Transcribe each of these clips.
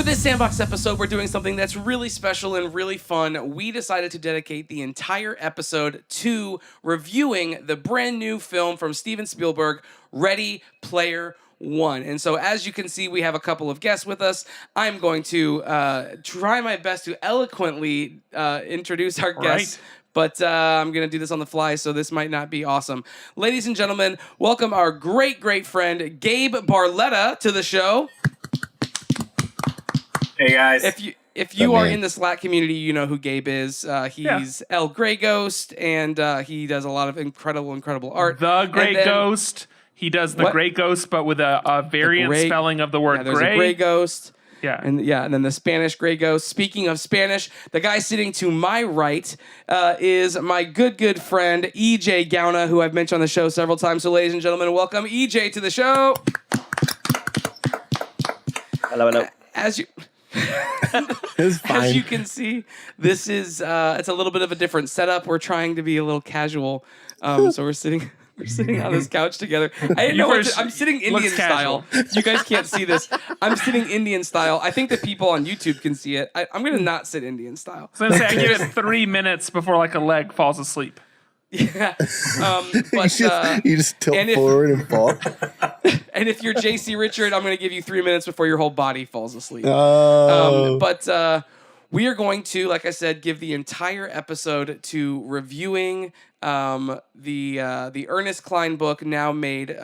this Sandbox episode, we're doing something that's really special and really fun. We decided to dedicate the entire episode to reviewing the brand new film from Steven Spielberg, Ready Player One. And so, as you can see, we have a couple of guests with us. I'm going to try my best to eloquently introduce our guests. But I'm going to do this on the fly, so this might not be awesome. Ladies and gentlemen, welcome our great, great friend, Gabe Barletta, to the show. Hey, guys. If you are in the Slack community, you know who Gabe is. He's El Grey Ghost, and he does a lot of incredible art. The Grey Ghost. He does the Grey Ghost, but with a variant spelling of the word there's gray. A Grey Ghost. And then the Spanish Grey Ghost. Speaking of Spanish, the guy sitting to my right is my good friend, EJ Gauna, who I've mentioned on the show several times. So, ladies and gentlemen, welcome EJ to the show. Hello. As you can see, this is it's a little bit of a different setup. We're trying to be a little casual, so we're sitting on this couch together. I didn't know I'm sitting Indian style. You guys can't see this. I'm sitting Indian style. I think the people on YouTube can see it. I'm gonna not sit Indian style. So I give it 3 minutes before like a leg falls asleep. Yeah, but you just tilt forward and fall. And if you're JC Richard, I'm going to give you 3 minutes before your whole body falls asleep. But we are going to, like I said, give the entire episode to reviewing the Ernest Cline book, now made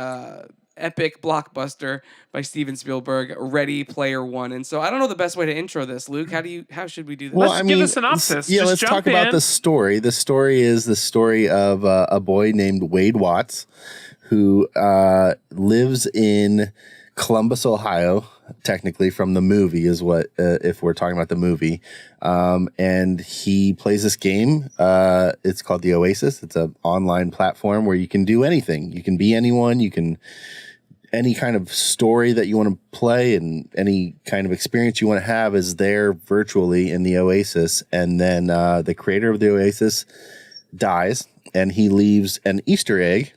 epic blockbuster by Steven Spielberg, Ready Player One. And so I don't know the best way to intro this, Luke. How should we do this? Well, give a synopsis. Let's talk about the story. The story is the story of a boy named Wade Watts, who lives in Columbus, Ohio, technically from the movie is what, if we're talking about the movie. And he plays this game. It's called The Oasis. It's an online platform where you can do anything. You can be anyone. You can, any kind of story that you want to play and any kind of experience you want to have is there virtually in the Oasis. And then the creator of the Oasis dies and he leaves an Easter egg.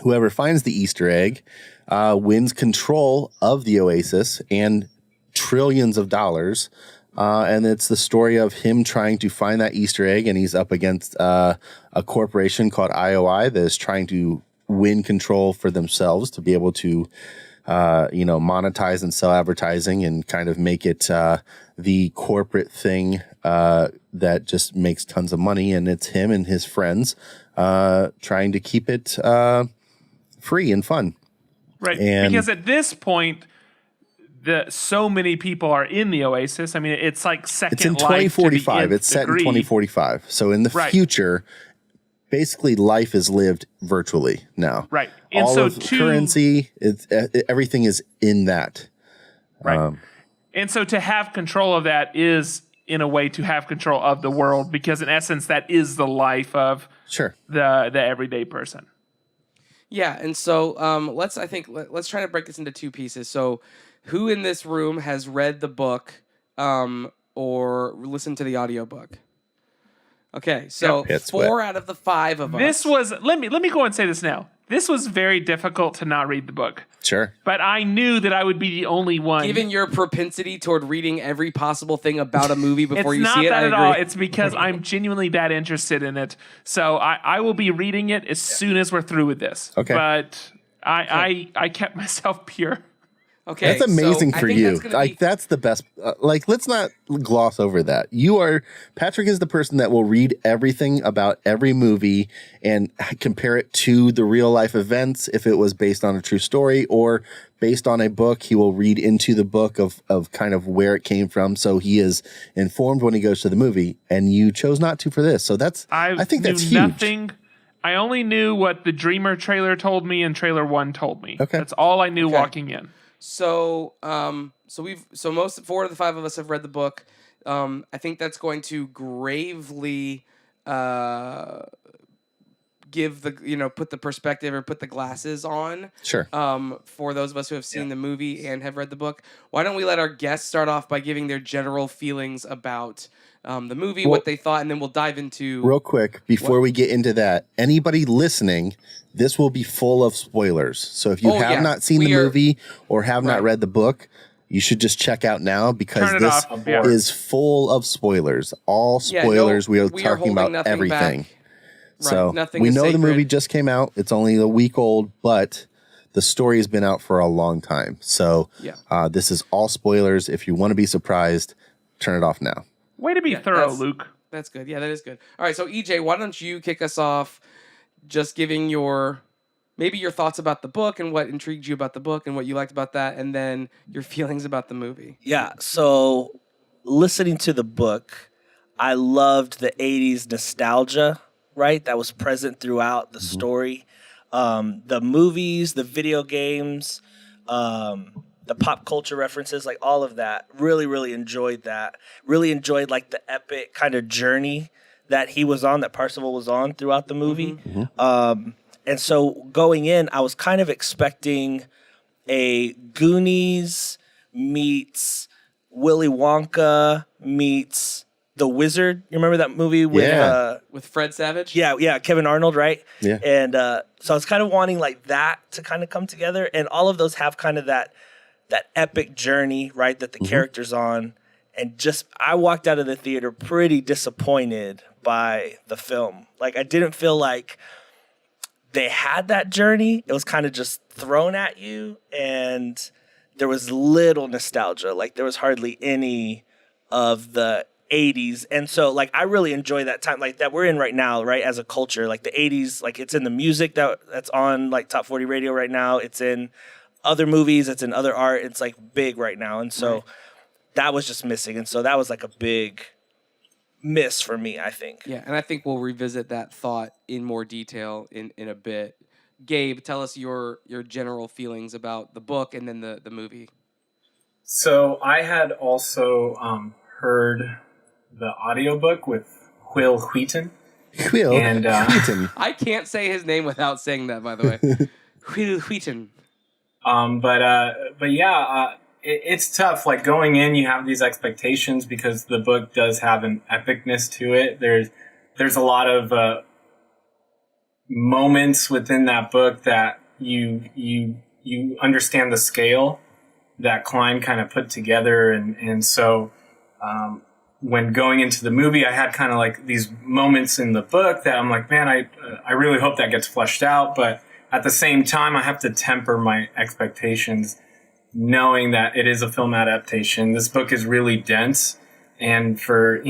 Whoever finds the Easter egg wins control of the Oasis and trillions of dollars. And it's the story of him trying to find that Easter egg, and he's up against a corporation called IOI that is trying to win control for themselves to be able to, monetize and sell advertising and kind of make it the corporate thing that just makes tons of money. And it's him and his friends trying to keep it free and fun. Right, because at this point, so many people are in the Oasis. I mean, it's like It's in 2045. It's set in 2045. So in the future, basically life is lived virtually now. Right. And all of currency, everything is in that. Right. And so to have control of that is, in a way, to have control of the world, because in essence, that is the life of the everyday person. Yeah, and so let's try to break this into two pieces. So, who in this room has read the book or listened to the audiobook? Okay, so 4 out of the 5 of us. This was let me go and say this now. This was very difficult to not read the book. Sure. But I knew that I would be the only one. Given your propensity toward reading every possible thing about a movie before you see it, it's not that at all. It's because I'm genuinely that interested in it. So I will be reading it as soon as we're through with this. Okay. But I kept myself pure. Okay, that's amazing for you. That's the best. Let's not gloss over that. Patrick is the person that will read everything about every movie and compare it to the real life events. If it was based on a true story or based on a book, he will read into the book of kind of where it came from. So he is informed when he goes to the movie, and you chose not to for this. So I think that's huge. Nothing. I only knew what the Dreamer trailer told me and trailer 1 told me. Okay. That's all I knew walking in. So, 4 of the 5 of us have read the book. I think that's going to gravely give put the perspective or put the glasses on. Sure. For those of us who have seen the movie and have read the book, why don't we let our guests start off by giving their general feelings about the movie, what they thought, and then we'll dive into... Real quick, before we get into that, anybody listening, this will be full of spoilers. So if you have not seen the movie or have not read the book, you should just check out now because Turn it this off. Yeah. is full of spoilers. All spoilers. We are talking about everything. Back. So right. Nothing we is know sacred. the movie just came out. It's only a week old, but the story has been out for a long time. So this is all spoilers. If you want to be surprised, turn it off now. Way to be thorough, Luke. That's good. Yeah, that is good. All right, so EJ, why don't you kick us off just giving your thoughts about the book and what intrigued you about the book and what you liked about that, and then your feelings about the movie. Yeah, so listening to the book, I loved the 80s nostalgia, right? That was present throughout the story. The movies, the video games, the pop culture references, like all of that. Really, really enjoyed that. Really enjoyed like the epic kind of journey that he was on, that Parzival was on throughout the movie. And so going in, I was kind of expecting a Goonies meets Willy Wonka meets The Wizard. You remember that movie with Fred Savage? Yeah, Kevin Arnold, right? Yeah. And so I was kind of wanting like that to kind of come together, and all of those have kind of that epic journey, right, that the character's on. And just I walked out of the theater pretty disappointed by the film. Like I didn't feel like they had that journey. It was kind of just thrown at you, and there was little nostalgia. Like there was hardly any of the 80s. And so like I really enjoy that time like that we're in right now, right, as a culture. Like the 80s, like it's in the music that's on like Top 40 radio right now. It's in other movies, it's in other art. It's like big right now. And so that was just missing. And so that was like a big miss for me, I think. Yeah, and I think we'll revisit that thought in more detail in a bit. Gabe, tell us your general feelings about the book and then the movie. So I had also heard the audiobook with Will Wheaton. Wheaton. I can't say his name without saying that, by the way. Will Wheaton. But yeah, it's tough. Like going in, you have these expectations because the book does have an epicness to it. There's a lot of moments within that book that you understand the scale that Klein kind of put together, and so when going into the movie, I had kind of like these moments in the book that I'm like, man, I really hope that gets fleshed out, but at the same time, I have to temper my expectations, knowing that it is a film adaptation. This book is really dense, and for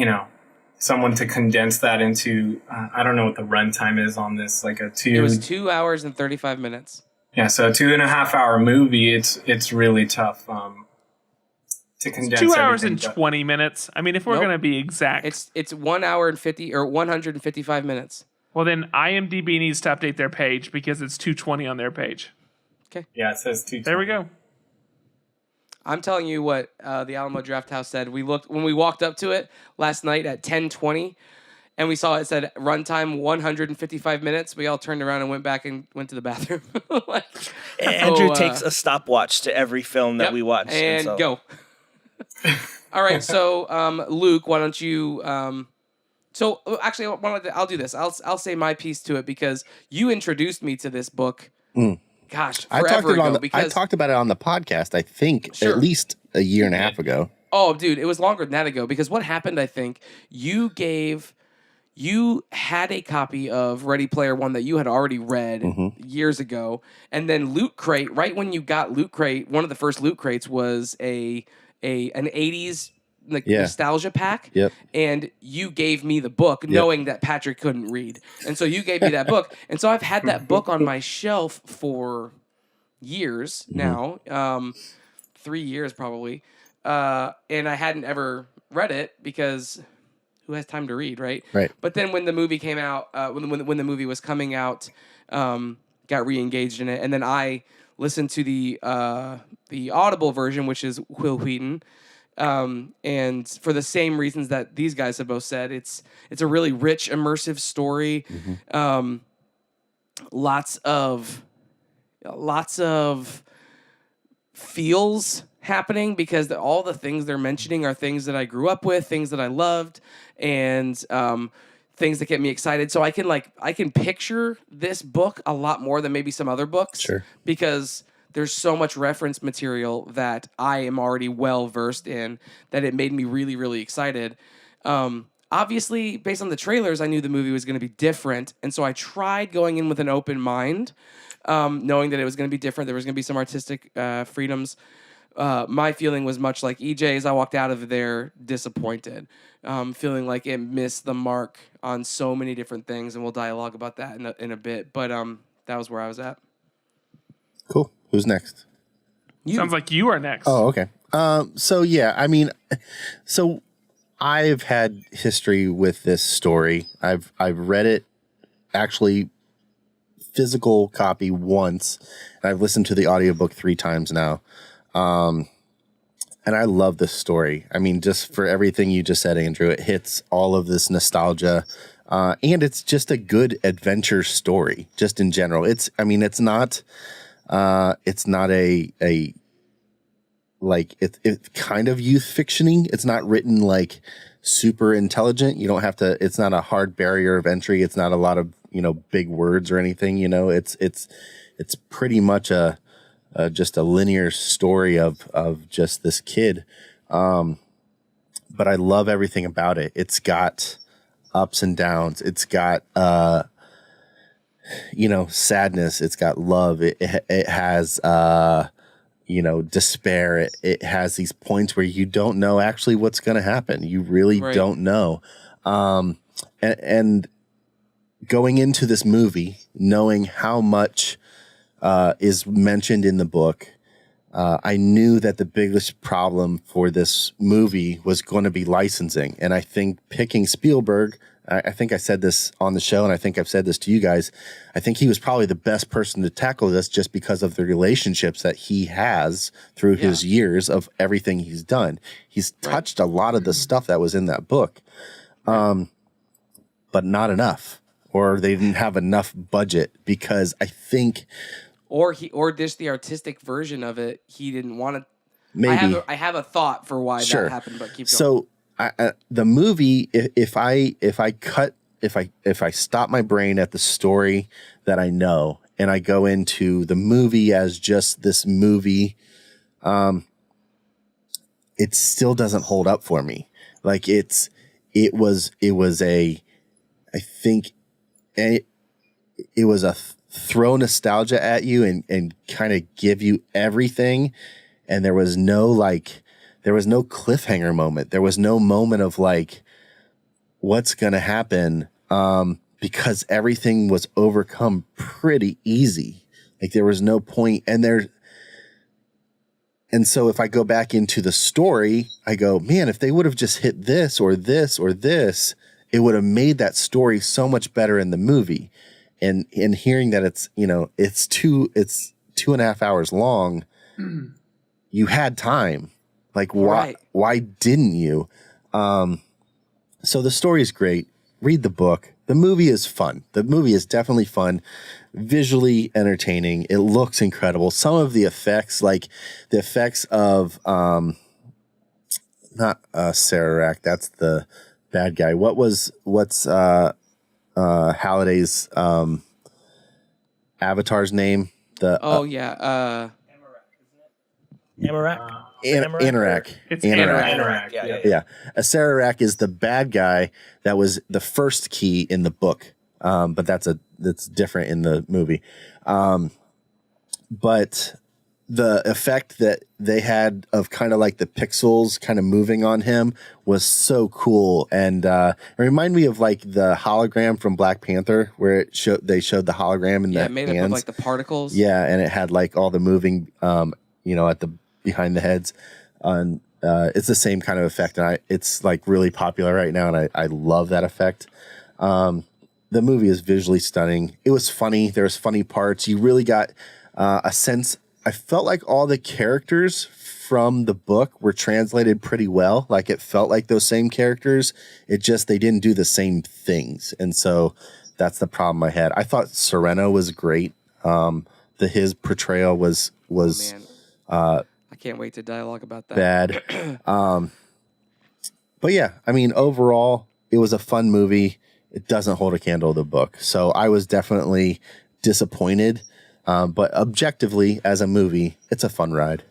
someone to condense that into I don't know what the runtime is on this, like It was 2 hours and 35 minutes. Yeah, so a 2.5 hour movie, it's really tough to condense. 2 hours and 20 minutes. I mean, if we're Nope. going to be exact, It's 1 hour and 50 or 155 minutes. well then IMDb needs to update their page because it's 220 on their page. Yeah, it says 220. There we go. I'm telling you what the Alamo Drafthouse said. We looked when we walked up to it last night at 10:20, and we saw it said runtime 155 minutes. We all turned around and went back and went to the bathroom. Andrew takes a stopwatch to every film that we watch. And so. go. All right, so Luke, why don't you? So actually, I'll do this. I'll say my piece to it because you introduced me to this book. Gosh, forever ago. I talked about it on the podcast, I think, at least a year and a half ago. Oh, dude, it was longer than that ago. Because what happened, I think, you had a copy of Ready Player One that you had already read years ago. And then Loot Crate, right when you got Loot Crate, one of the first Loot Crates was an 80s nostalgia pack. Yep. And you gave me the book knowing that Patrick couldn't read. And so you gave me that book. And so I've had that book on my shelf for years now. 3 years probably. And I hadn't ever read it because who has time to read, right? Right. But then when the movie came out, when the movie was coming out, got re-engaged in it. And then I listened to the Audible version, which is Will Wheaton. And for the same reasons that these guys have both said, it's a really rich, immersive story. Lots of feels happening because all the things they're mentioning are things that I grew up with, things that I loved, and things that get me excited. So I can picture this book a lot more than maybe some other books. Sure. Because there's so much reference material that I am already well versed in that it made me really, really excited. Obviously, based on the trailers, I knew the movie was going to be different, and so I tried going in with an open mind, knowing that it was going to be different. There was going to be some artistic freedoms. My feeling was much like EJ's. I walked out of there disappointed, feeling like it missed the mark on so many different things, and we'll dialogue about that in a bit. But that was where I was at. Cool. Who's next? Sounds like you are next. Oh, okay. So yeah, I mean, so I've had history with this story. I've read it, actually physical copy once, and I've listened to the audiobook 3 times now. And I love this story. I mean, just for everything you just said, Andrew, it hits all of this nostalgia. And it's just a good adventure story, just in general. It's not it's kind of youth fictioning. It's not written like super intelligent. You don't have to, it's not a hard barrier of entry. It's not a lot of, big words or anything, it's pretty much just a linear story of just this kid. But I love everything about it. It's got ups and downs. It's got, sadness. It's got love. It has, despair. It has these points where you don't know actually what's going to happen. You really don't know. And going into this movie, knowing how much is mentioned in the book, I knew that the biggest problem for this movie was going to be licensing. And I think picking Spielberg, I think I said this on the show, and I think I've said this to you guys, I think he was probably the best person to tackle this just because of the relationships that he has through his years of everything he's done. He's touched a lot of the stuff that was in that book, but not enough. Or they didn't have enough budget, because I think... Or just the artistic version of it, he didn't want to. Maybe I have a thought for why that happened, but keep going. So the movie, if I stop my brain at the story that I know, and I go into the movie as just this movie, it still doesn't hold up for me. Like it was a throw nostalgia at you and kind of give you everything. And there was no cliffhanger moment. There was no moment of like, what's going to happen? Because everything was overcome pretty easy. Like there was no point. And so if I go back into the story, I go, man, if they would have just hit this or this or this, it would have made that story so much better in the movie. And hearing that it's 2.5 hours long, you had time. Like why didn't you? So the story is great. Read the book. The movie is fun. The movie is definitely fun, visually entertaining. It looks incredible. Some of the effects, like the effects of not Sararak, that's the bad guy. What's Halliday's avatar's name? Amarak. Anorak. It's Anorak. Yeah. Sararak is the bad guy that was the first key in the book. But that's different in the movie. But the effect that they had of kind of like the pixels kind of moving on him was so cool. And it reminded me of like the hologram from Black Panther, where they showed the hologram in the made hands. up of like the particles. Yeah, and it had like all the moving, at the behind the heads. And it's the same kind of effect, and it's like really popular right now, and I love that effect. The movie is visually stunning. It was funny. There was funny parts. You really got a sense. I felt like all the characters from the book were translated pretty well. Like it felt like those same characters. It just, they didn't do the same things. And so that's the problem I had. I thought Sereno was great. His portrayal was I can't wait to dialogue about that. bad. But yeah, I mean, overall, it was a fun movie. It doesn't hold a candle to the book. So I was definitely disappointed. But objectively, as a movie, it's a fun ride.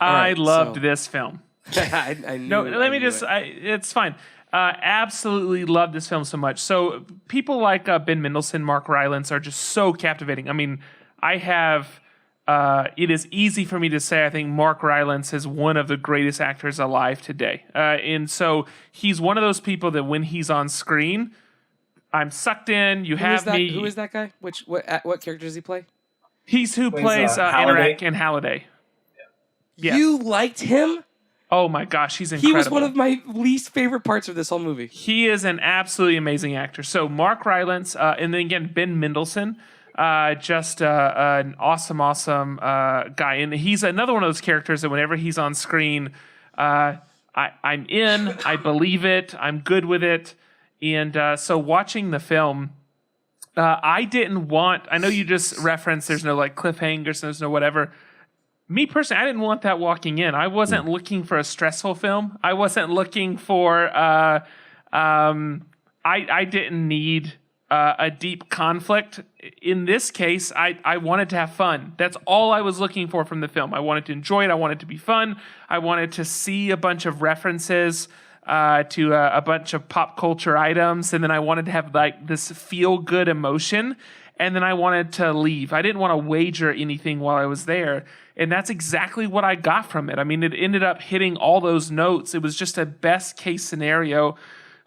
I loved this film. I knew, no, let me just. It's fine. Absolutely love this film so much. So people like Ben Mendelsohn, Mark Rylance are just so captivating. I mean, I have. It is easy for me to say I think Mark Rylance is one of the greatest actors alive today. And so he's one of those people that when he's on screen, I'm sucked in. You have me. Who is that guy? What character does he play? He's who plays Interac in Halliday. Yes. You liked him? Oh my gosh, he's incredible. He was one of my least favorite parts of this whole movie. He is an absolutely amazing actor. So Mark Rylance, and then again Ben Mendelsohn, just an awesome guy. And he's another one of those characters that whenever he's on screen, I'm in, I believe it, I'm good with it. And so watching the film, I know you just referenced there's no like cliffhangers, there's no whatever. Me personally, I didn't want that walking in. I wasn't looking for a stressful film. I wasn't looking for, I didn't need a deep conflict. In this case, I wanted to have fun. That's all I was looking for from the film. I wanted to enjoy it. I wanted it to be fun. I wanted to see a bunch of references to a bunch of pop culture items. And then I wanted to have like this feel-good emotion. And then I wanted to leave. I didn't want to wager anything while I was there. And that's exactly what I got from it. I mean, it ended up hitting all those notes. It was just a best case scenario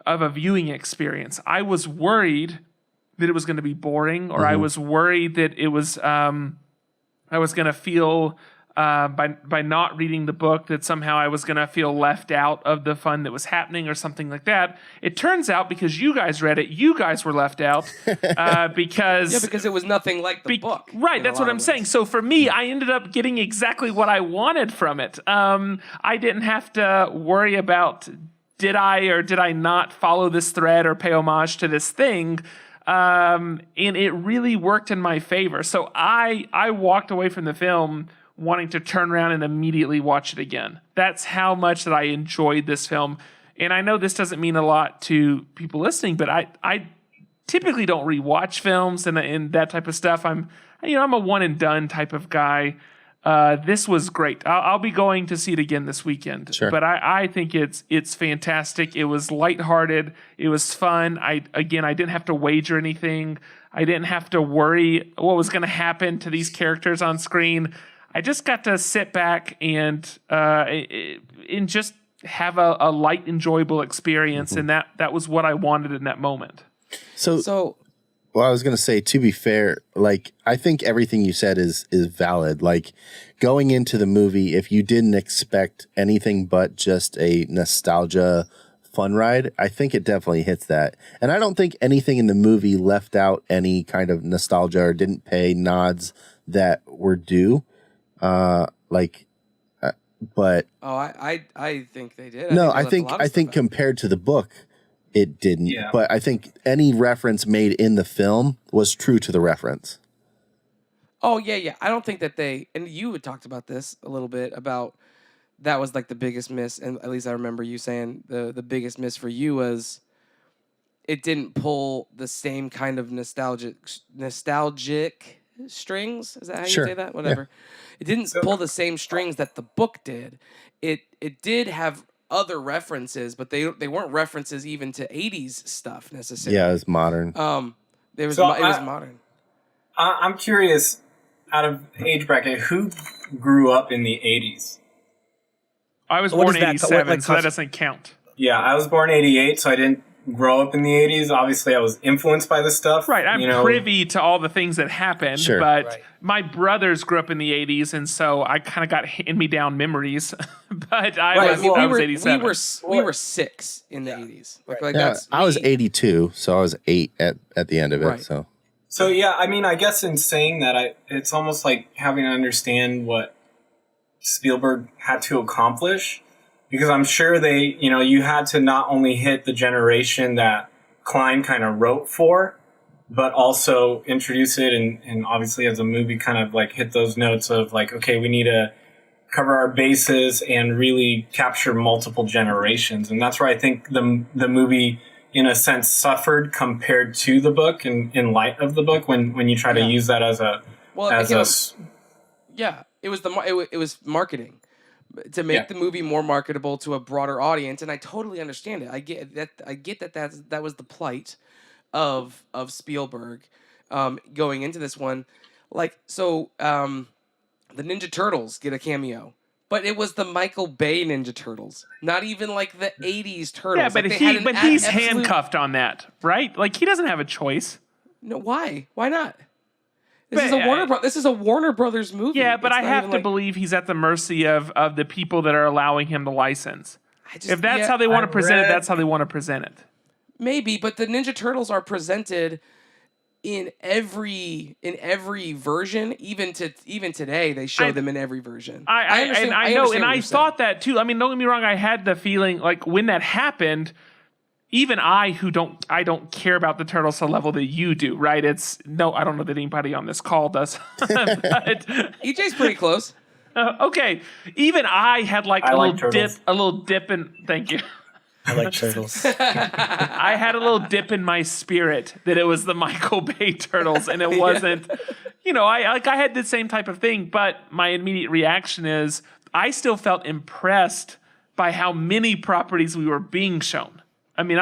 of a viewing experience. I was worried that it was going to be boring, or I was worried that it was I was going to feel by not reading the book that somehow I was going to feel left out of the fun that was happening or something like that. It turns out because you guys read it, you guys were left out because it was nothing like the book. Right, that's what I'm saying. So for me, I ended up getting exactly what I wanted from it. I didn't have to worry about did I or did I not follow this thread or pay homage to this thing. And it really worked in my favor. So I walked away from the film wanting to turn around and immediately watch it again. That's how much that I enjoyed this film. And I know this doesn't mean a lot to people listening, but I typically don't rewatch films and that type of stuff. I'm a one and done type of guy. This was great. I'll be going to see it again this weekend. Sure. But I think it's fantastic. It was lighthearted. It was fun. I didn't have to wager anything. I didn't have to worry what was going to happen to these characters on screen. I just got to sit back and just have a light, enjoyable experience, and that was what I wanted in that moment. So well, I was going to say, to be fair, like, I think everything you said is valid. Like, going into the movie, if you didn't expect anything but just a nostalgia fun ride, I think it definitely hits that. And I don't think anything in the movie left out any kind of nostalgia or didn't pay nods that were due. But I think they did. I think compared to the book, it didn't. Yeah. But I think any reference made in the film was true to the reference. Oh yeah. I don't think that and you had talked about this a little bit about that was like the biggest miss, and at least I remember you saying the biggest miss for you was it didn't pull the same kind of nostalgic strings. Is that how you say that? Whatever. Yeah. It didn't pull the same strings that the book did. It did have other references, but they weren't references even to 80s stuff necessarily. Yeah, it was modern. It was modern. I'm curious, out of age bracket, who grew up in the 80s? I was born in 87, so that doesn't count. Yeah, I was born in 88, so I didn't grow up in the 80s. Obviously, I was influenced by this stuff. Right, I'm privy to all the things that happened, but my brothers grew up in the 80s, and so I kind of got hand-me-down memories. But I was 87. We were 6 in the 80s. That's I was 82, so I was 8 at the end of it. Right. So yeah, I mean, I guess in saying that, it's almost like having to understand what Spielberg had to accomplish, because I'm sure you had to not only hit the generation that Klein kind of wrote for, but also introduce it and obviously as a movie kind of like hit those notes of like, okay, we need to cover our bases and really capture multiple generations. And that's where I think the movie, in a sense, suffered compared to the book and in light of the book when you try to use that as a Well, as you know, us. yeah, it was it was marketing to make the movie more marketable to a broader audience, and I totally understand it. I get that. That was the plight of Spielberg going into this one. Like so, the Ninja Turtles get a cameo, but it was the Michael Bay Ninja Turtles, not even like the '80s Turtles. Yeah, but Like, they had he's absolute- handcuffed on that, right? Like he doesn't have a choice. No, why? Why not? This But, is a This is a Warner Brothers movie. Yeah, but It's I not have even to like- believe he's at the mercy of the people that are allowing him the license. If that's yeah, how they want to present it, read- that's how they want to present it. maybe, but the Ninja Turtles are presented in every version. Even today, they show them in every version. I understand. I know, understand and what I you're thought that too. I mean, don't get me wrong. I had the feeling like when that happened, even I don't care about the turtles to the level that you do, right? It's no, I don't know that anybody on this call does. But, saying. EJ's pretty close. okay, even I had like I a like little turtles. dip in. Thank you. I like turtles. I had a little dip in my spirit that it was the Michael Bay Turtles, and it wasn't. You know, I had the same type of thing, but my immediate reaction is I still felt impressed by how many properties we were being shown. I mean,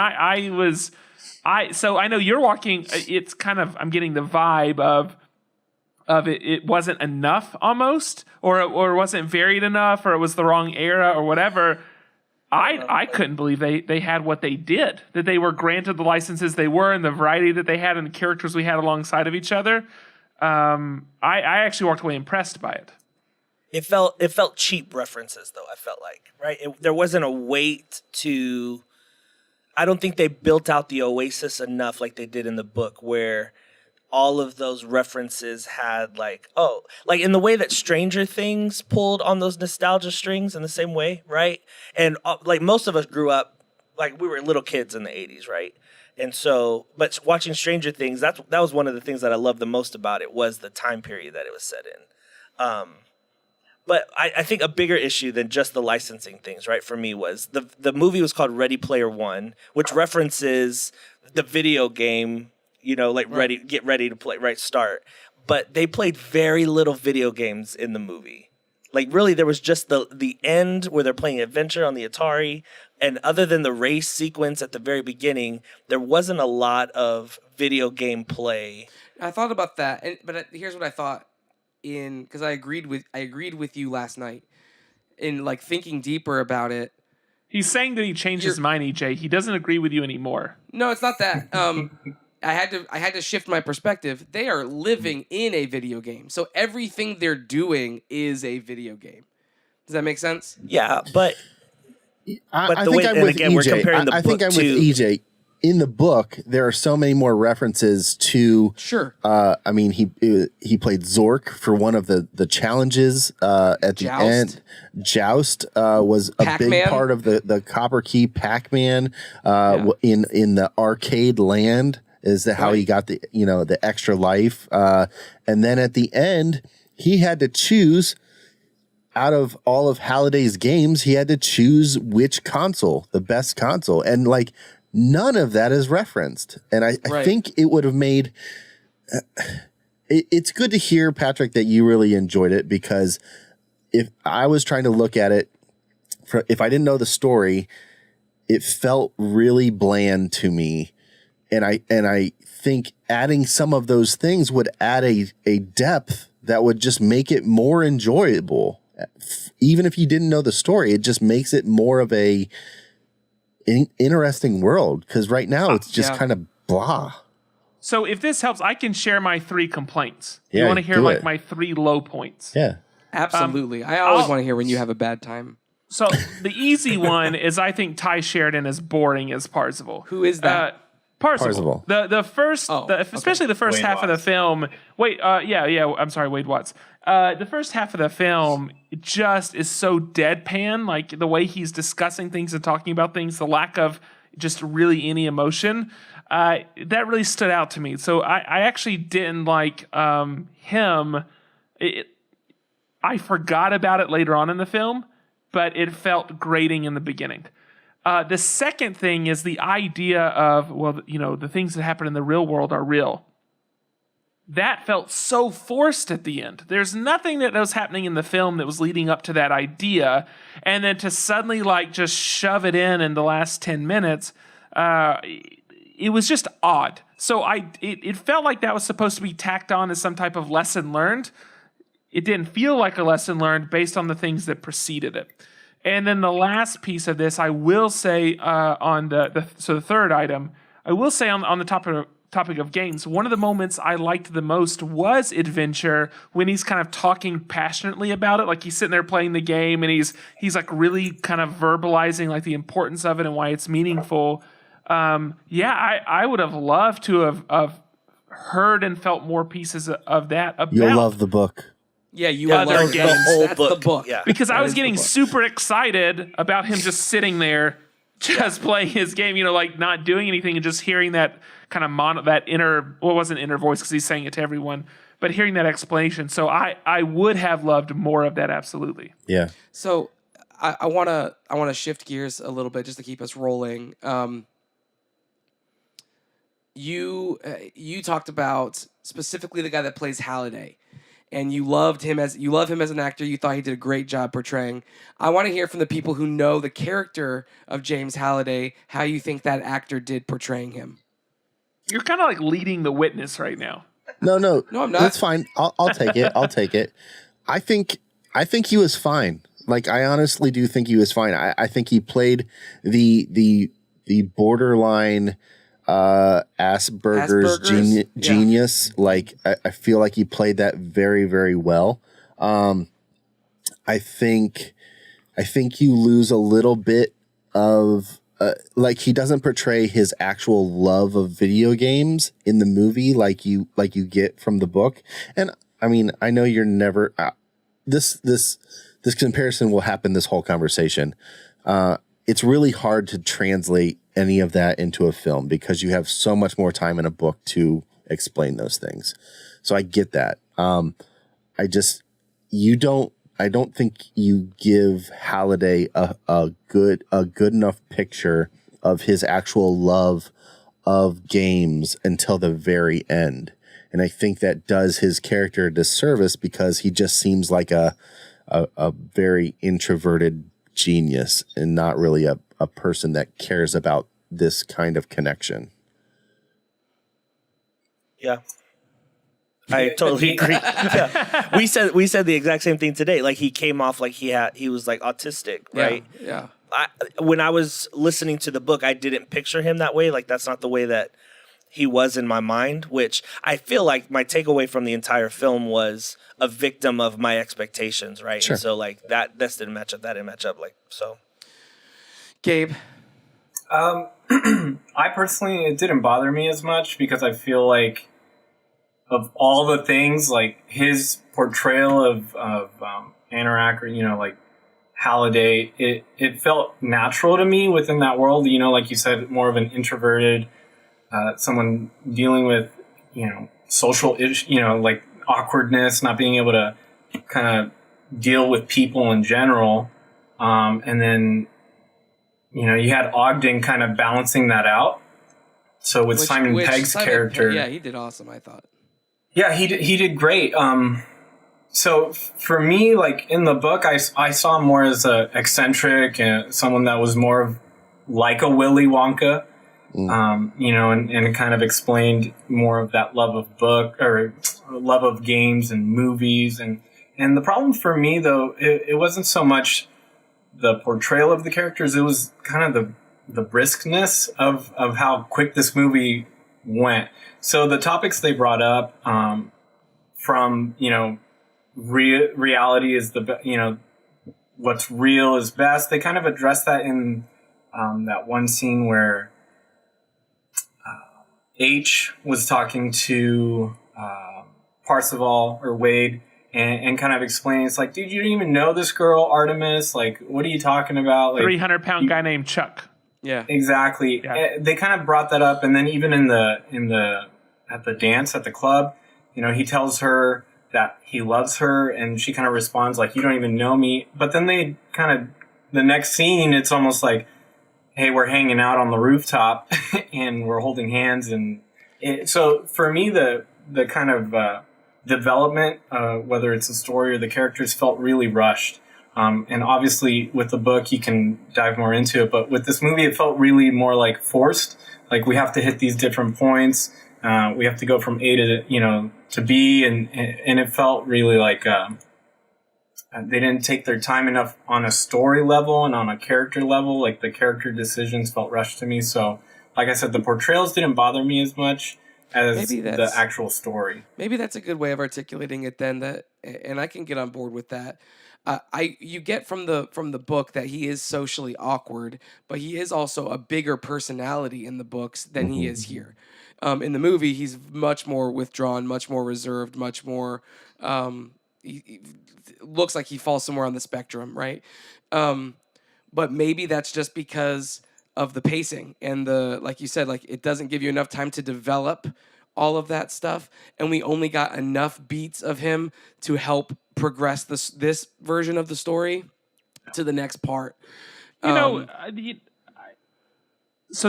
so I know you're walking. It's kind of I'm getting the vibe of it. It wasn't enough almost, or it wasn't varied enough, or it was the wrong era, or whatever. I couldn't believe they had what they did, that they were granted the licenses they were and the variety that they had and the characters we had alongside of each other. I actually walked away impressed by it. It felt cheap references though. I felt like right. There wasn't a weight to. I don't think they built out the Oasis enough like they did in the book, where all of those references had like in the way that Stranger Things pulled on those nostalgia strings in the same way, right? And like most of us grew up like we were little kids in the 80s, right? And so, but watching Stranger Things, that was one of the things that I loved the most about it was the time period that it was set in. But I think a bigger issue than just the licensing things, right, for me was the movie was called Ready Player One, which references the video game, you know, like get ready to play, right, start. But they played very little video games in the movie. Like really there was just the end where they're playing Adventure on the Atari, and other than the race sequence at the very beginning, there wasn't a lot of video game play. I thought about that, but here's what I thought. Because I agreed with you last night in like thinking deeper about it. He's saying that he changed his mind, EJ. He doesn't agree with you anymore. No, it's not that. I had to shift my perspective. They are living in a video game, so everything they're doing is a video game. Does that make sense? Yeah, but I the think way, I'm and with again, EJ. we're comparing the I think book I'm with to EJ. In the book, there are so many more references to. Sure. I mean, he played Zork for one of the challenges at the end. Joust was a Pac-Man. big part of the Copper Key. Pac-Man in the arcade land is how he got the extra life. And then at the end, he had to choose. Out of all of Halliday's games, he had to choose which console, the best console, and like. None of that is referenced. And I think it would have made it's good to hear, Patrick, that you really enjoyed it, because if I was trying to look at it, if I didn't know the story, it felt really bland to me. And I think adding some of those things would add a depth that would just make it more enjoyable. Even if you didn't know the story, it just makes it more of a interesting world, because right now it's just kind of blah. So if this helps, I can share my 3 complaints. Yeah, You want to hear do like it. my 3 low points? Yeah. Absolutely. I always want to hear when you have a bad time. So the easy one is I think Ty Sheridan is boring as Parzival. Who is that? Parzival. The first, especially the first Wade half of the Watts. film. I'm sorry, Wade Watts. The first half of the film just is so deadpan, like the way he's discussing things and talking about things, the lack of just really any emotion. That really stood out to me. So I actually didn't like him. I forgot about it later on in the film, but it felt grating in the beginning. The second thing is the idea of, the things that happen in the real world are real. that felt so forced at the end. There's nothing that was happening in the film that was leading up to that idea. And then to suddenly like just shove it in the last 10 minutes, it was just odd. So it felt like that was supposed to be tacked on as some type of lesson learned. It didn't feel like a lesson learned based on the things that preceded it. And then the last piece of this, I will say on the third item, I will say on the topic of games, one of the moments I liked the most was Adventure, when he's kind of talking passionately about it. Like he's sitting there playing the game and he's like really kind of verbalizing like the importance of it and why it's meaningful. I would have loved to have heard and felt more pieces of that about. You'll love the book. Yeah, you Other love games. the whole That's book. the The book. Yeah. Because I That was is the getting book. super excited about him just sitting there, just playing his game, like not doing anything, and just hearing that kind of that inner, well, it wasn't inner voice because he's saying it to everyone, but hearing that explanation. So I would have loved more of that, absolutely. Yeah. So I wanna shift gears a little bit just to keep us rolling. You talked about specifically the guy that plays Halliday, and you love him as an actor. You thought he did a great job portraying. I want to hear from the people who know the character of James Halliday how you think that actor did portraying him. You're kind of like leading the witness right now. No, No, I'm not. That's fine. I'll take it. I'll take it. I think he was fine. Like, I honestly do think he was fine. I think he played the borderline Asperger's genius. Like, I feel like he played that very, very well. I think you lose a little bit of like, he doesn't portray his actual love of video games in the movie like you get from the book. And I mean, I know you're never this comparison will happen this whole conversation. It's really hard to translate any of that into a film because you have so much more time in a book to explain those things. So I get that. I don't think you give Halliday a good enough picture of his actual love of games until the very end. And I think that does his character a disservice because he just seems like a very introverted genius and not really a person that cares about this kind of connection. Yeah. I totally agree. Yeah. We said the exact same thing today. Like, he came off like he was like autistic, right? Yeah. When I was listening to the book, I didn't picture him that way. Like, that's not the way that he was in my mind, which I feel like my takeaway from the entire film was a victim of my expectations, right? Sure. And so, like, this didn't match up, that didn't match up, like, so. Gabe. I personally, it didn't bother me as much because I feel like of all the things, like his portrayal of Anorak, or, like Halliday, it felt natural to me within that world. Like you said, more of an introverted, someone dealing with, social issues, like awkwardness, not being able to kind of deal with people in general. And then, you had Ogden kind of balancing that out. So with Simon Pegg's character. Yeah, he did awesome, I thought. Yeah, he did great. So for me, like in the book, I saw him more as a eccentric and someone that was more of like a Willy Wonka, and kind of explained more of that love of book or love of games and movies. And the problem for me, though, it wasn't so much the portrayal of the characters. It was kind of the briskness of how quick this movie went. So the topics they brought up, from, reality is what's real is best. They kind of addressed that in that one scene where H was talking to Parzival or Wade and kind of explaining, it's like, dude, you didn't even know this girl, Artemis. Like, what are you talking about? Like, 300-pound guy named Chuck. Yeah. Exactly. Yeah. They kind of brought that up, and then even at the dance at the club, he tells her that he loves her, and she kind of responds like, "You don't even know me." But then they kind of, the next scene, it's almost like, "Hey, we're hanging out on the rooftop, and we're holding hands." And so for me, the the kind of development, whether it's the story or the characters, felt really rushed. And obviously with the book, you can dive more into it. But with this movie, it felt really more like forced. Like we have to hit these different points. We have to go from A to B. And it felt really like they didn't take their time enough on a story level and on a character level. Like the character decisions felt rushed to me. So like I said, the portrayals didn't bother me as much as the actual story. Maybe that's a good way of articulating it then, and I can get on board with that. You get from the book that he is socially awkward, but he is also a bigger personality in the books than he is here. In the movie, he's much more withdrawn, much more reserved, much more. He looks like he falls somewhere on the spectrum, right? But maybe that's just because of the pacing and like you said, like it doesn't give you enough time to develop all of that stuff, and we only got enough beats of him to help progress this version of the story to the next part. So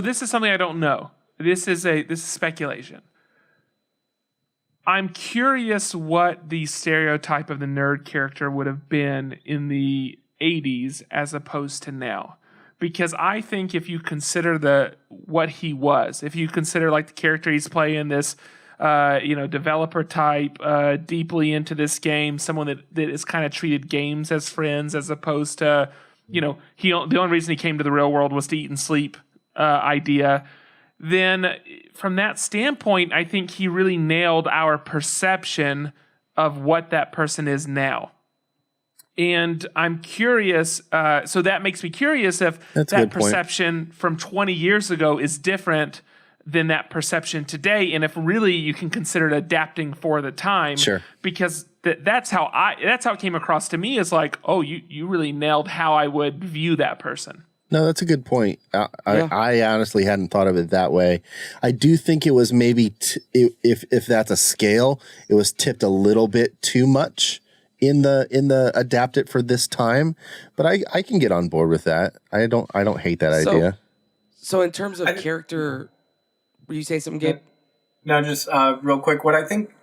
this is something I don't know. This is speculation. I'm curious what the stereotype of the nerd character would have been in the 80s as opposed to now. Because I think if you consider what he was, if you consider like the character he's playing, this developer type, deeply into this game, someone that is kind of treated games as friends as opposed to, the only reason he came to the real world was to eat and sleep idea. Then from that standpoint, I think he really nailed our perception of what that person is now. And I'm curious, so that makes me curious if that perception from 20 years ago is different than that perception today, and if really you can consider it adapting for the time. Sure. Because that's how it came across to me, is like, oh, you really nailed how I would view that person. No, that's a good point. I honestly hadn't thought of it that way. I do think it was maybe, if that's a scale, it was tipped a little bit too much in the adapt it for this time, but I can get on board with that. I don't hate that idea. So in terms of character, were you saying something, Gabe? No, just real quick. What I think,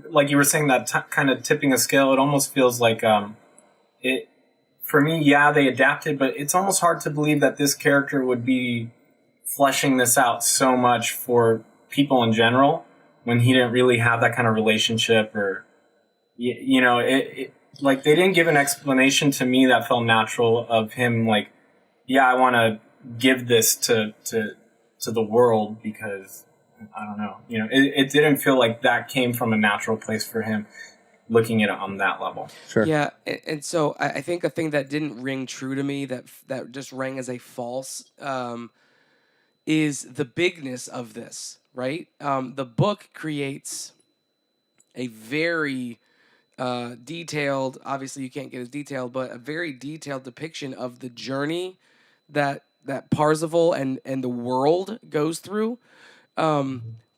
like you were saying, that kind of tipping a scale, it almost feels like it. For me, yeah, they adapted, but it's almost hard to believe that this character would be fleshing this out so much for people in general when he didn't really have that kind of relationship, or like they didn't give an explanation to me that felt natural of him. Like, yeah, I want to give this to the world because I don't know, it didn't feel like that came from a natural place for him, looking at it on that level. Sure. Yeah, and so I think a thing that didn't ring true to me, that just rang as a false, is the bigness of this, right? The book creates a very detailed, obviously you can't get as detailed, but a very detailed depiction of the journey that Parzival and the world goes through.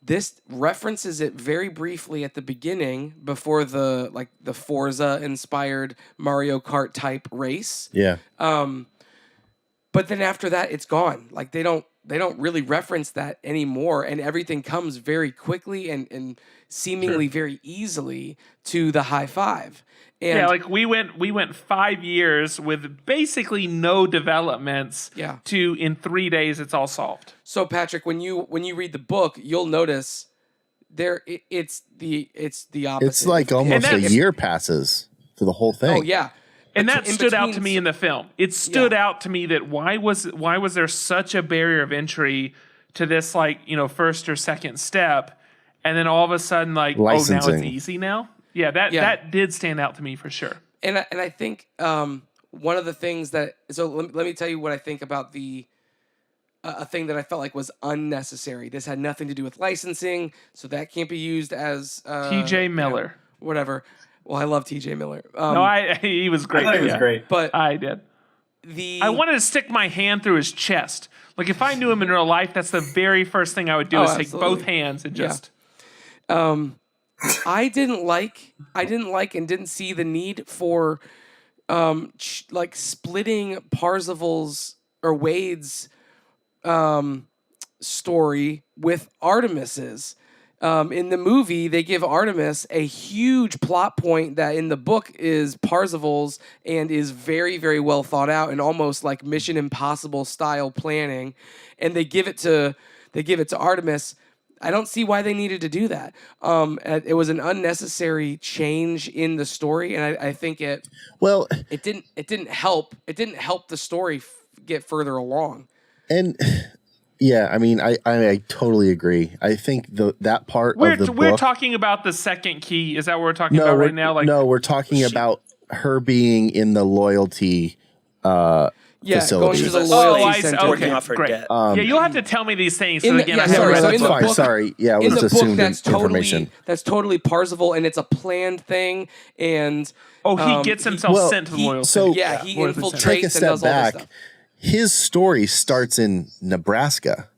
This references it very briefly at the beginning before the Forza inspired Mario Kart type race. Yeah. But then after that, it's gone. Like they don't really reference that anymore, and everything comes very quickly and seemingly very easily to the high five. And yeah, like we went 5 years with basically no developments. Yeah. To in 3 days it's all solved. So Patrick, when you read the book, you'll notice it's the opposite. It's like almost a year passes for the whole thing. Oh yeah. And that stood out to me in the film. It stood out to me that why was there such a barrier of entry to this, like, first or second step, and then all of a sudden, like, licensing. Oh, now it's easy now? Yeah, that did stand out to me for sure. And I think one of the things that, so let me tell you what I think about a thing that I felt like was unnecessary. This had nothing to do with licensing, so that can't be used as T.J. Miller. Whatever. Well, I love T.J. Miller. He was great. I thought he was great. But I did. I wanted to stick my hand through his chest. Like, if I knew him in real life, that's the very first thing I would do is take both hands and just... I didn't like and didn't see the need for splitting Parzival's or Wade's story with Artemis's. in the movie, they give Artemis a huge plot point that in the book is Parzival's and is very, very well thought out and almost like Mission Impossible style planning. And they give it to Artemis. I don't see why they needed to do that. It was an unnecessary change in the story, and I think it didn't help. It didn't help the story get further along. And yeah, I mean, I totally agree. I think that part of the book. We're talking about the second key. Is that what we're talking about right now? No, we're talking about her being in the loyalty. Going to the loyalty center. Working off her debt. You'll have to tell me these things. So again, that's fine. Sorry. Yeah, it was assumed information. That's totally Parzival, and it's a planned thing. And he gets himself sent to the loyalty. So he infiltrates and does all this stuff. His story starts in Nebraska,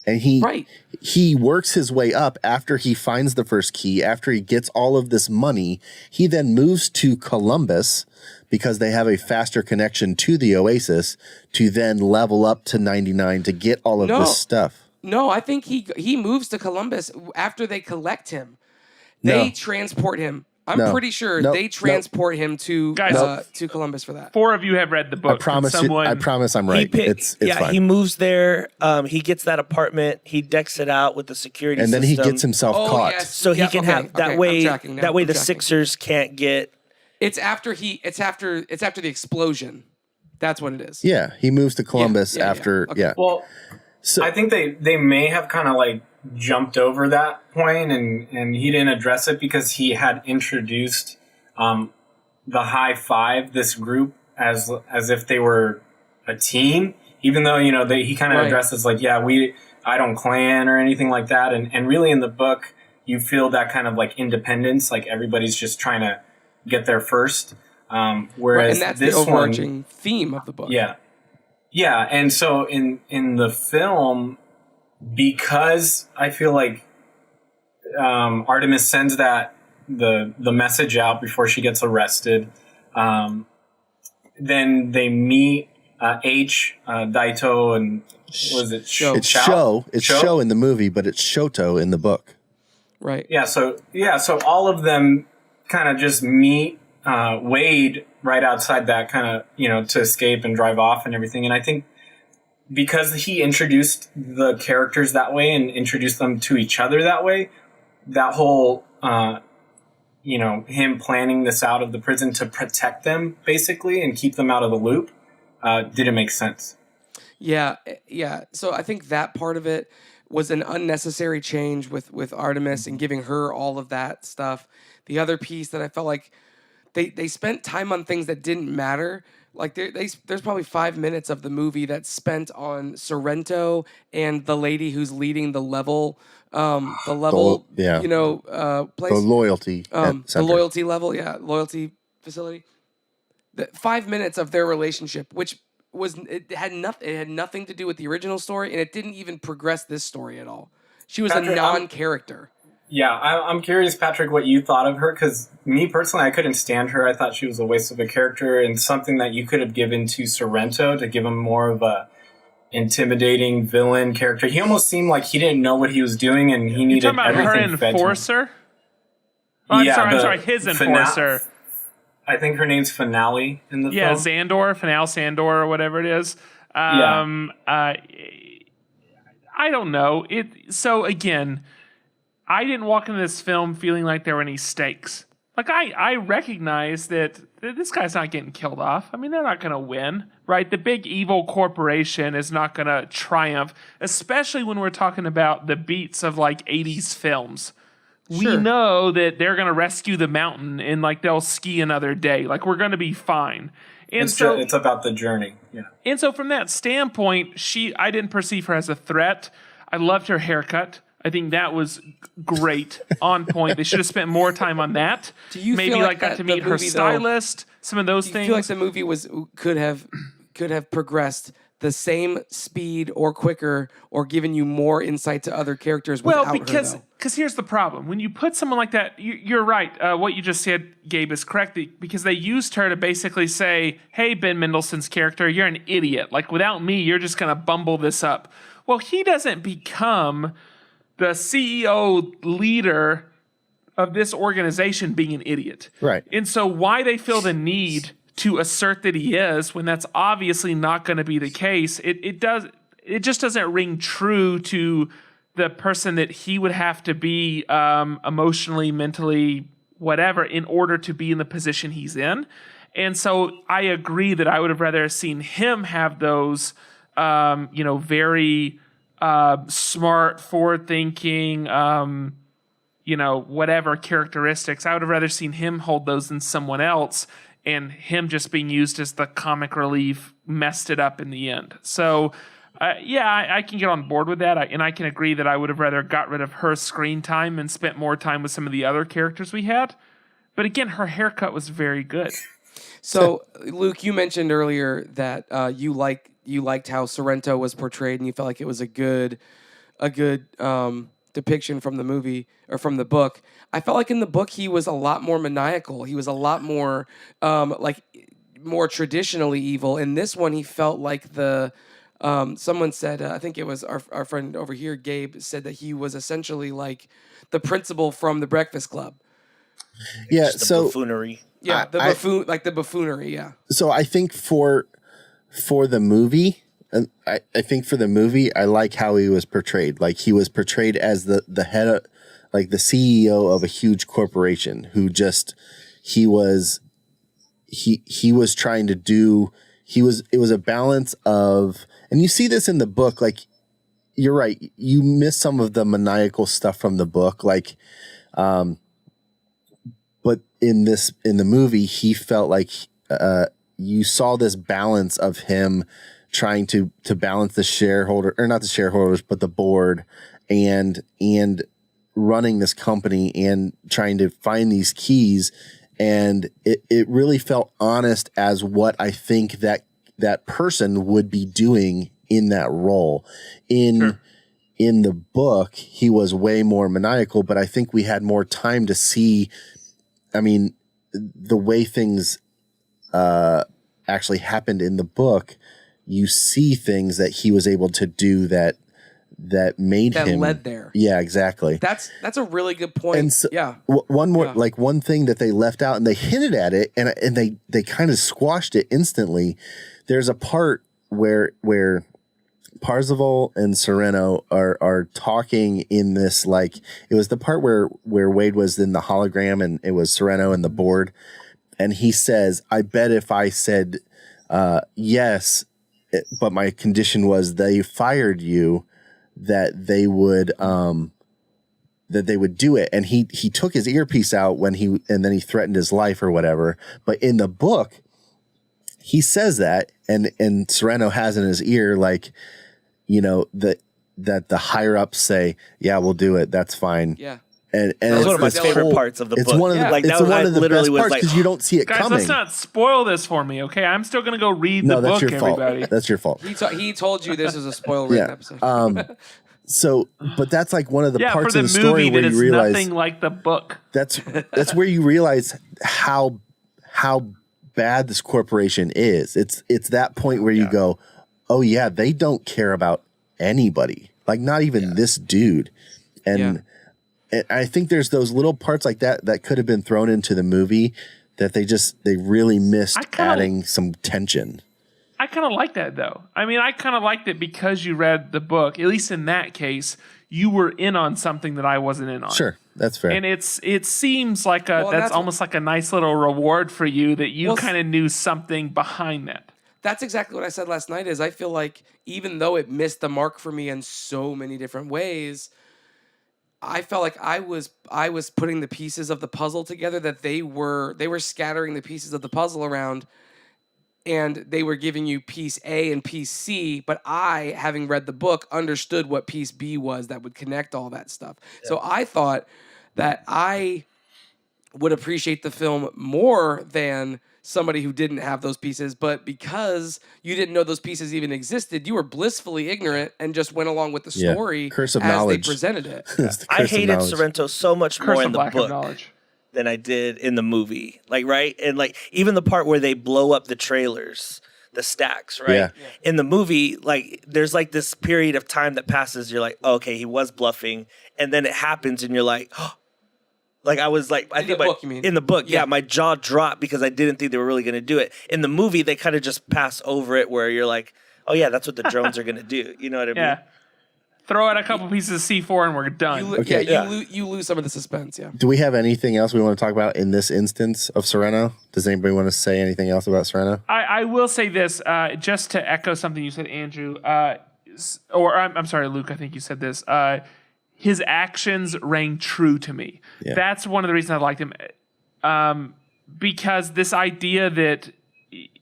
and he works his way up after he finds the first key. After he gets all of this money, he then moves to Columbus, because they have a faster connection to the Oasis, to then level up to 99 to get all of this stuff. No, I think he moves to Columbus after they collect him. They transport him. I'm pretty sure they transport him to Columbus for that. 4 of you have read the book. I promise I'm right. It's fine. He moves there. He gets that apartment. He decks it out with the security and system. then he gets himself caught. Yes. So he can have that way. That way the Sixers can't get. It's after the explosion. That's what it is. Yeah, he moves to Columbus after. Okay. Yeah. Well, so I think they may have kind of like jumped over that point, and he didn't address it because he had introduced the High Five, this group, as if they were a team. Even though he kind of addresses like, I don't clan or anything like that, and really in the book you feel that kind of like independence, like everybody's just trying to get there first. Whereas and that's this the overarching theme of the book. Yeah. And so in the film, because I feel like Artemis sends the message out before she gets arrested, then they meet Daito and was it Sho? It's Sho. It's Sho in the movie, but it's Shoto in the book. Right. So all of them kind of just meet Wade right outside that kind of, to escape and drive off and everything. And I think because he introduced the characters that way and introduced them to each other that way, that whole, him planning this out of the prison to protect them basically and keep them out of the loop, didn't make sense. Yeah. So I think that part of it was an unnecessary change with Artemis and giving her all of that stuff. The other piece that I felt like they spent time on things that didn't matter. Like there's probably 5 minutes of the movie that's spent on Sorrento and the lady who's leading the level, place. The loyalty the center. loyalty level, loyalty facility. 5 minutes of their relationship, which it had nothing to do with the original story, and it didn't even progress this story at all. She was a non-character. I'm curious, Patrick, what you thought of her, because me personally, I couldn't stand her. I thought she was a waste of a character and something that you could have given to Sorrento to give him more of a intimidating villain character. He almost seemed like he didn't know what he was doing and he needed everything her enforcer? I'm sorry, his enforcer. I think her name's Finale in the film. Finale Sandor, or whatever it is. I don't know. So again, I didn't walk into this film feeling like there were any stakes. Like I recognize that this guy's not getting killed off. I mean, they're not going to win, right? The big evil corporation is not going to triumph, especially when we're talking about the beats of like 80s films. Sure. We know that they're going to rescue the mountain and like they'll ski another day. Like we're going to be fine. And it's about the journey. Yeah. And so from that standpoint, I didn't perceive her as a threat. I loved her haircut. I think that was great, on point. They should have spent more time on that. Do you maybe feel got to meet her stylist, some of those things? I feel like the movie could have progressed the same speed or quicker, or given you more insight to other characters without her, though? Because here's the problem: when you put someone like that, you're right. What you just said, Gabe, is correct. Because they used her to basically say, "Hey, Ben Mendelsohn's character, you're an idiot. Like without me, you're just gonna bumble this up." Well, he doesn't become the CEO leader of this organization being an idiot. Right. And so why they feel the need to assert that he is when that's obviously not going to be the case, it just doesn't ring true to the person that he would have to be emotionally, mentally, whatever, in order to be in the position he's in. And so I agree that I would have rather seen him have those, very smart, forward-thinking, whatever characteristics. I would have rather seen him hold those than someone else, and him just being used as the comic relief messed it up in the end. So, I can get on board with that, and I can agree that I would have rather got rid of her screen time and spent more time with some of the other characters we had. But again, her haircut was very good. So, Luke, you mentioned earlier that you liked how Sorrento was portrayed, and you felt like it was a good depiction from the movie or from the book. I felt like in the book he was a lot more maniacal. He was a lot more more traditionally evil. In this one, he felt like someone said, I think it was our friend over here, Gabe, said that he was essentially like the principal from the Breakfast Club. Yeah, Just the buffoonery. Yeah, the buffoonery. Yeah. So I think for the movie, I think for the movie, I like how he was portrayed. Like he was portrayed as the head of, like the CEO of a huge corporation who just he was trying to do. It was a balance of, and you see this in the book. Like you're right, you miss some of the maniacal stuff from the book, like. But in the movie, he felt like you saw this balance of him trying to balance the shareholder, or not the shareholders, but the board, and running this company and trying to find these keys. And it really felt honest as what I think that person would be doing in that role. In the book, he was way more maniacal, but I think we had more time to see. I mean, the way things actually happened in the book, you see things that he was able to do that made him led there. Yeah, exactly. That's a really good point. And so, yeah. One thing that they left out, and they hinted at it, and they kind of squashed it instantly. There's a part where Parzival and Sereno are talking in this, like, it was the part where Wade was in the hologram and it was Sereno and the board. And he says, I bet if I said yes, but my condition was they fired you, that they would do it. And he took his earpiece out and then he threatened his life or whatever. But in the book, he says that, and Sereno has in his ear, like, that the higher ups say, yeah, we'll do it. That's fine. Yeah. And that's one of my favorite parts of the book. It's one of the, like, it's one of the best parts because you don't see it guys, coming. Let's not spoil this for me, okay? I'm still going to go read the book, that's your everybody. fault. That's your fault. He told you this is a spoiler episode. But that's like one of the parts for of the movie story where that you it's realize nothing like the book. that's where you realize how bad this corporation is. It's that point where you go, oh yeah, they don't care about anybody, like not even this dude. And I think there's those little parts like that could have been thrown into the movie that they really missed adding some tension. I kind of like that though. I mean, I kind of liked it because you read the book. At least in that case, you were in on something that I wasn't in on. Sure, that's fair. And it seems like that's almost like a nice little reward for you that you kind of knew something behind that. That's exactly what I said last night. Is I feel like even though it missed the mark for me in so many different ways, I felt like I was putting the pieces of the puzzle together, that they were scattering the pieces of the puzzle around, and they were giving you piece A and piece C, but I, having read the book, understood what piece B was that would connect all that stuff. Yeah. So I thought that I would appreciate the film more than somebody who didn't have those pieces, but because you didn't know those pieces even existed, you were blissfully ignorant and just went along with the story Curse of as knowledge. they presented it. I hated Sorrento so much more in the lack of book knowledge than I did in the movie. Like, right? And like even the part where they blow up the trailers, the stacks, right? Yeah. In the movie, like there's like this period of time that passes. You're like, oh, okay, he was bluffing, and then it happens, and you're like, oh. Like I was like, In the book, you mean? In the book, Yeah. yeah, my jaw dropped because I didn't think they were really going to do it. In the movie, they kind of just pass over it, where you're like, oh yeah, that's what the drones are going to do. You know what I mean? Yeah. Throw out a couple pieces of C4 and we're done. Okay. You lose some of the suspense. Yeah. Do we have anything else we want to talk about in this instance of Sereno? Does anybody want to say anything else about Sereno? I will say this, just to echo something you said, Andrew, or I'm sorry, Luke, I think you said this. His actions rang true to me. Yeah. That's one of the reasons I liked him. Because this idea that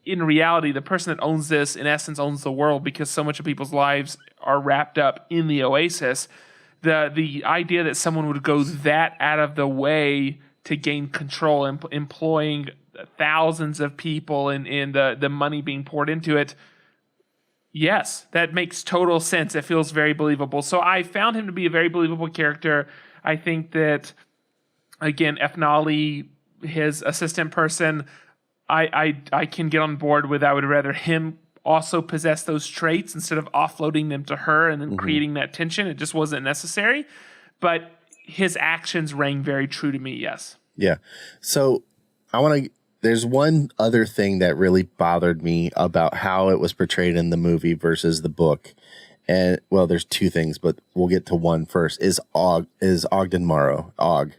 in reality, the person that owns this, in essence, owns the world because so much of people's lives are wrapped up in the Oasis. The idea that someone would go that out of the way to gain control, employing thousands of people and the money being poured into it, yes, that makes total sense. It feels very believable. So I found him to be a very believable character. I think that, again, F. Nolly, his assistant person, I can get on board with. I would rather him also possess those traits instead of offloading them to her and then creating that tension. It just wasn't necessary. But his actions rang very true to me, yes. Yeah. So there's one other thing that really bothered me about how it was portrayed in the movie versus the book. And well, there's two things, but we'll get to one first. Is Ogden Morrow, Og.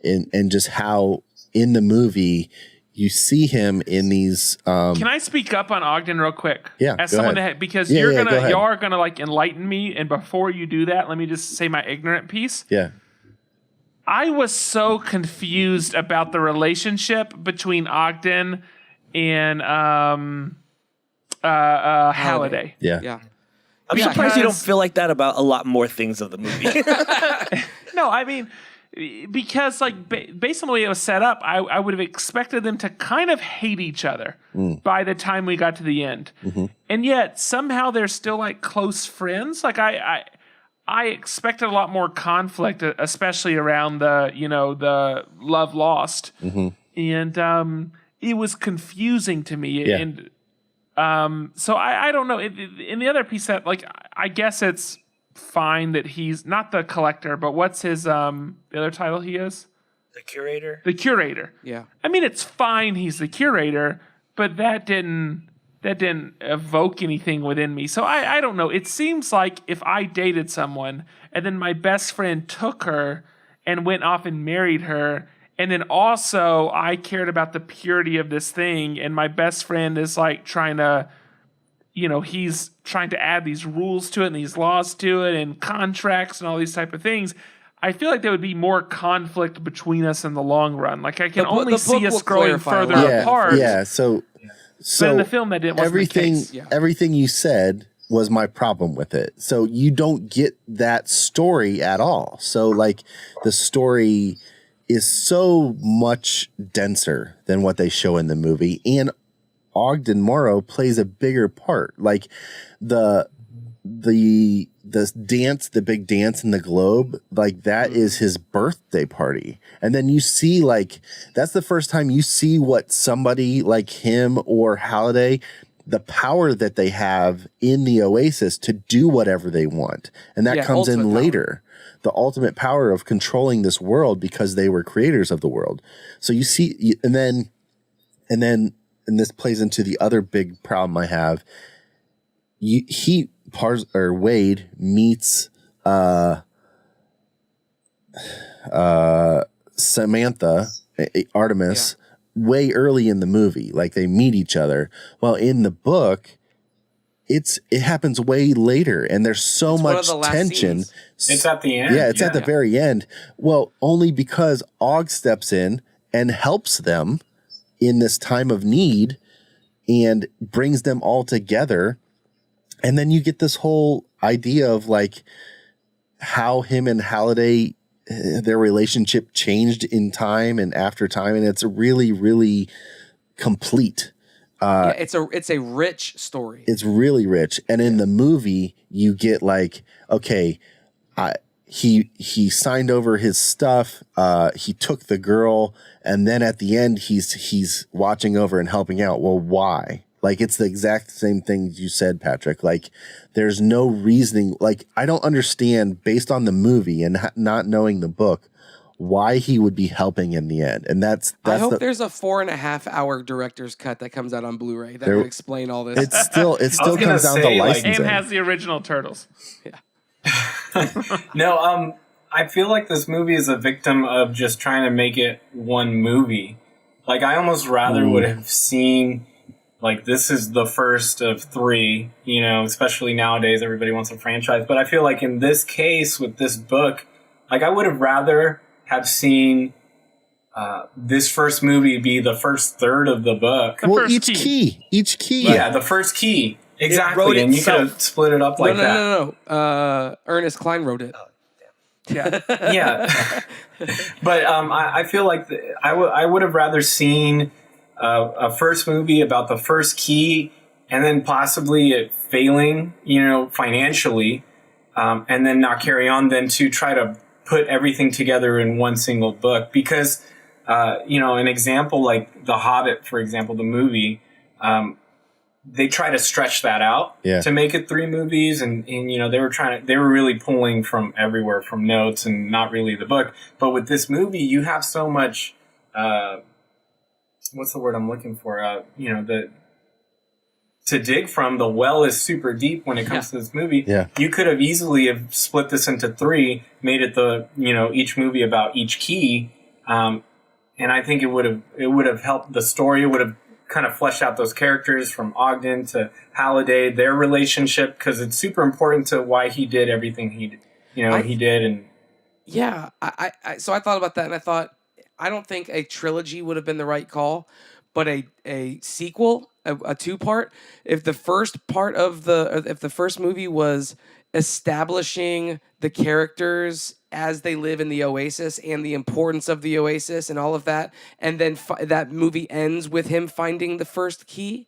And just how in the movie you see him in these Can I speak up on Ogden real quick? Yeah, As go someone ahead. because Yeah, you're yeah, go ahead. y'all are gonna like enlighten me, and before you do that, let me just say my ignorant piece. Yeah. I was so confused about the relationship between Ogden and Halliday. Yeah. Yeah. I'm surprised you don't feel like that about a lot more things of the movie. No, I mean, because like based on the way it was set up, I would have expected them to kind of hate each other by the time we got to the end, and yet somehow they're still like close friends. Like I expected a lot more conflict, especially around the love lost, and it was confusing to me. Yeah. And so I don't know. In the other piece that like I guess it's fine that he's not the collector, but what's his the other title he is? The curator? The curator. Yeah. I mean, it's fine he's the curator, but that didn't evoke anything within me. So I don't know. It seems like if I dated someone and then my best friend took her and went off and married her, and then also I cared about the purity of this thing, and my best friend is like trying to, he's trying to add these rules to it and these laws to it and contracts and all these type of things. I feel like there would be more conflict between us in the long run. Like I can only see us growing further apart. Yeah. So but in the film, that didn't. Everything you said was my problem with it. So you don't get that story at all. So like the story is so much denser than what they show in the movie, and Ogden Morrow plays a bigger part. Like the dance, the big dance in the globe, like that is his birthday party. And then you see like, that's the first time you see what somebody like him or Halliday, the power that they have in the Oasis to do whatever they want. And that comes in later. The ultimate power of controlling this world because they were creators of the world. So you see, and this plays into the other big problem I have. Wade meets Samantha, Artemis, way early in the movie. Like they meet each other. Well, in the book, it happens way later, and there's so much tension. It's at the end. Yeah, it's at the very end. Well, only because Og steps in and helps them in this time of need and brings them all together. And then you get this whole idea of like how him and Halliday, their relationship changed in time and after time. And it's really, really complete. It's a rich story. It's really rich. And in the movie, you get like, okay, he signed over his stuff. He took the girl. And then at the end, he's watching over and helping out. Well, why? Like, it's the exact same thing you said, Patrick. Like, there's no reasoning. Like, I don't understand, based on the movie and not knowing the book, why he would be helping in the end. And that's I hope there's a 4.5-hour director's cut that comes out on Blu-ray that would explain all this. it still comes down to licensing. And has the original Turtles. No, I feel like this movie is a victim of just trying to make it one movie. Like, I almost rather would have seen, like, this is the first of 3, you know, especially nowadays, everybody wants a franchise. But I feel like in this case, with this book, like, I would have rather have seen this first movie be the first third of the book. Each key. Yeah, the first key. Exactly. And you could have split it up like that. No. Ernest Cline wrote it. Yeah. Yeah. But I feel like I would have rather seen a first movie about the first key and then possibly it failing, you know, financially, and then not carry on than to try to put everything together in one single book. Because, you know, an example like The Hobbit, for example, the movie, they try to stretch that out to make it 3 movies. And, you know, they were really pulling from everywhere, from notes and not really the book. But with this movie, you have so much, what's the word I'm looking for? You know, to dig from. The well is super deep when it comes to this movie. Yeah. You could have easily have split this into 3, made it each movie about each key. And I think it would have helped the story. It would have kind of fleshed out those characters from Ogden to Halliday, their relationship, because it's super important to why he did everything he did. And yeah, so I thought about that and I thought, I don't think a trilogy would have been the right call, but a sequel, a 2-part. If the first movie was establishing the characters as they live in the Oasis and the importance of the Oasis and all of that, and then that movie ends with him finding the first key,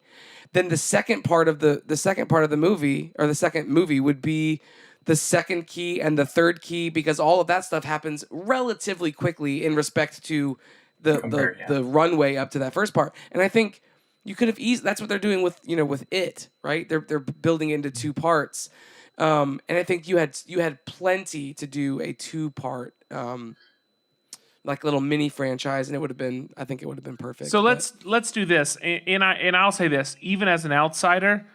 then the second part of the movie, or the second movie, would be the second key and the third key, because all of that stuff happens relatively quickly in respect to the runway up to that first part. And I think you could have that's what they're doing with it, right? They're building into 2 parts. And I think you had plenty to do a 2-part like little mini franchise, and I think it would have been perfect. So let's do this, and I'll say this, even as an outsider,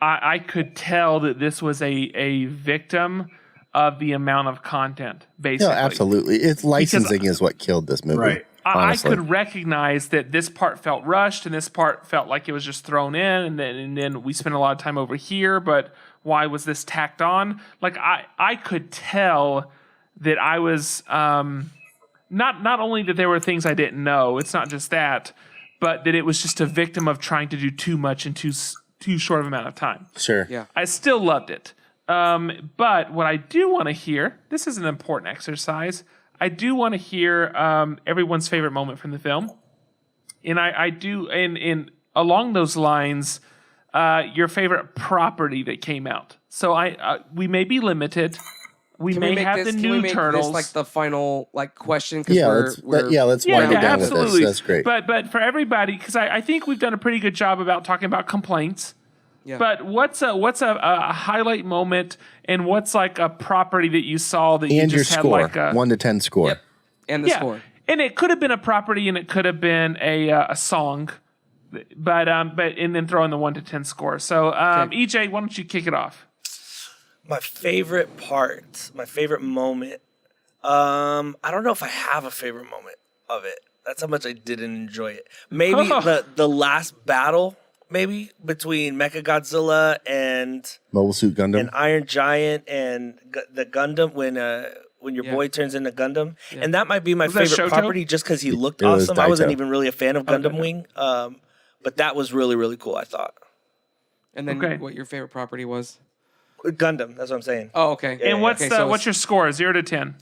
I could tell that this was a victim of the amount of content, basically. No, absolutely. It's licensing is what killed this movie. Right. I could recognize that this part felt rushed and this part felt like it was just thrown in, and then we spent a lot of time over here, but why was this tacked on? Like, I could tell that I was not only that there were things I didn't know, it's not just that, but that it was just a victim of trying to do too much in too short of amount of time. Sure. Yeah. I still loved it. But what I do want to hear, this is an important exercise, I do want to hear everyone's favorite moment from the film. And I do, and along those lines, your favorite property that came out. So we may be limited. We may have the new Turtles. This like the final question? Let's wind it down with this. That's great. But for everybody, because I think we've done a pretty good job about talking about complaints. Yeah. But what's a highlight moment, and what's like a property that you saw that you and just your had score, like a 1 to 10 score. Yep. And the score. And it could have been a property, and it could have been a song, but and then throw in the 1 to 10 score. So EJ, why don't you kick it off? My favorite part, my favorite moment. I don't know if I have a favorite moment of it. That's how much I didn't enjoy it. Maybe the last battle, maybe between Mechagodzilla and Mobile Suit Gundam, and Iron Giant and the Gundam when your boy turns into Gundam, and that might be my favorite property just because he looked awesome. I wasn't even really a fan of Gundam Wing, but that was really really cool. I thought. And then what your favorite property was? Gundam. That's what I'm saying. Oh, okay. And what's your score? 0 to 10?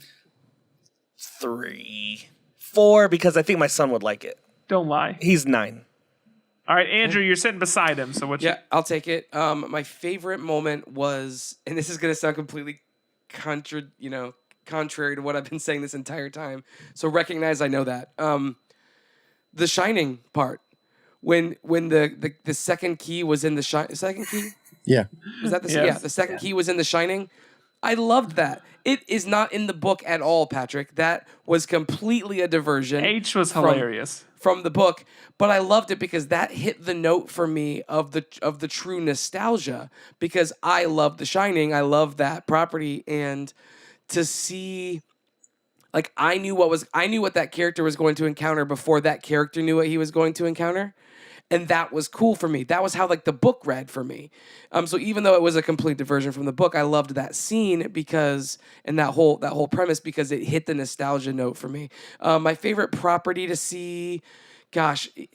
3, 4, because I think my son would like it. Don't lie. He's 9. All right, Andrew, you're sitting beside him. So what's I'll take it. My favorite moment was, and this is gonna sound completely contrary to what I've been saying this entire time. So recognize I know that. The Shining part, when the second key was in the second key. Yeah. Was that the Yes. the second key was in The Shining? I loved that. It is not in the book at all, Patrick. That was completely a diversion. H was from- hilarious. from the book, but I loved it because that hit the note for me of the true nostalgia, because I love The Shining. I love that property, and to see, like, I knew what that character was going to encounter before that character knew what he was going to encounter. And that was cool for me. That was how, like, the book read for me. So even though it was a complete diversion from the book, I loved that scene because, and that whole premise, because it hit the nostalgia note for me. My favorite property to see,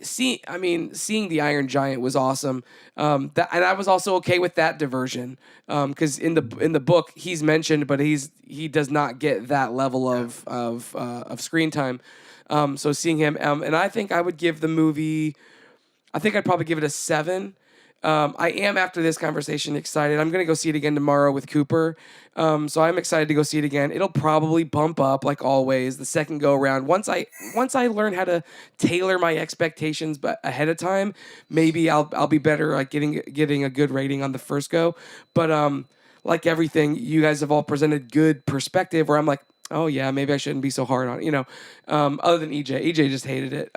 seeing the Iron Giant was awesome. And I was also okay with that diversion, because in the book he's mentioned, but he does not get that level of screen time. So seeing him, and I think I would give the movie. I think I'd probably give it a 7. I am, after this conversation, excited. I'm going to go see it again tomorrow with Cooper. So I'm excited to go see it again. It'll probably bump up, like always, the second go around. Once I learn how to tailor my expectations but ahead of time, maybe I'll be better at getting a good rating on the first go. But like everything, you guys have all presented good perspective where I'm like, oh yeah, maybe I shouldn't be so hard on it. Other than EJ. EJ just hated it.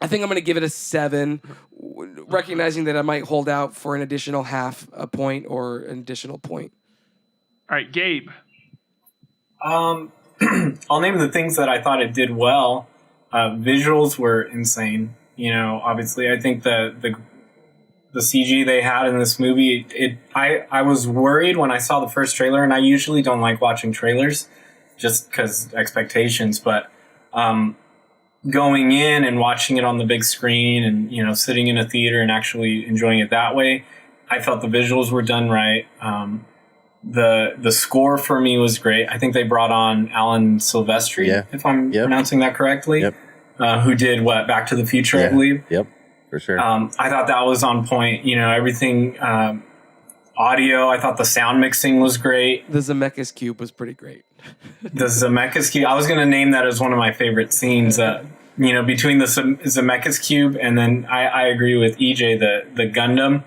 I think I'm going to give it a 7, recognizing that I might hold out for an additional half a point or an additional point. All right, Gabe. I'll name the things that I thought it did well. Visuals were insane. Obviously, I think the CG they had in this movie, I was worried when I saw the first trailer, and I usually don't like watching trailers just because expectations, but going in and watching it on the big screen and, sitting in a theater and actually enjoying it that way, I felt the visuals were done right. The score for me was great. I think they brought on Alan Silvestri, if I'm pronouncing that correctly, who did Back to the Future, I believe. Yep, for sure. I thought that was on point. Everything, audio, I thought the sound mixing was great. The Zemeckis Cube was pretty great. The Zemeckis Cube, I was going to name that as one of my favorite scenes. Between the Zemeckis Cube and then I agree with EJ, the Gundam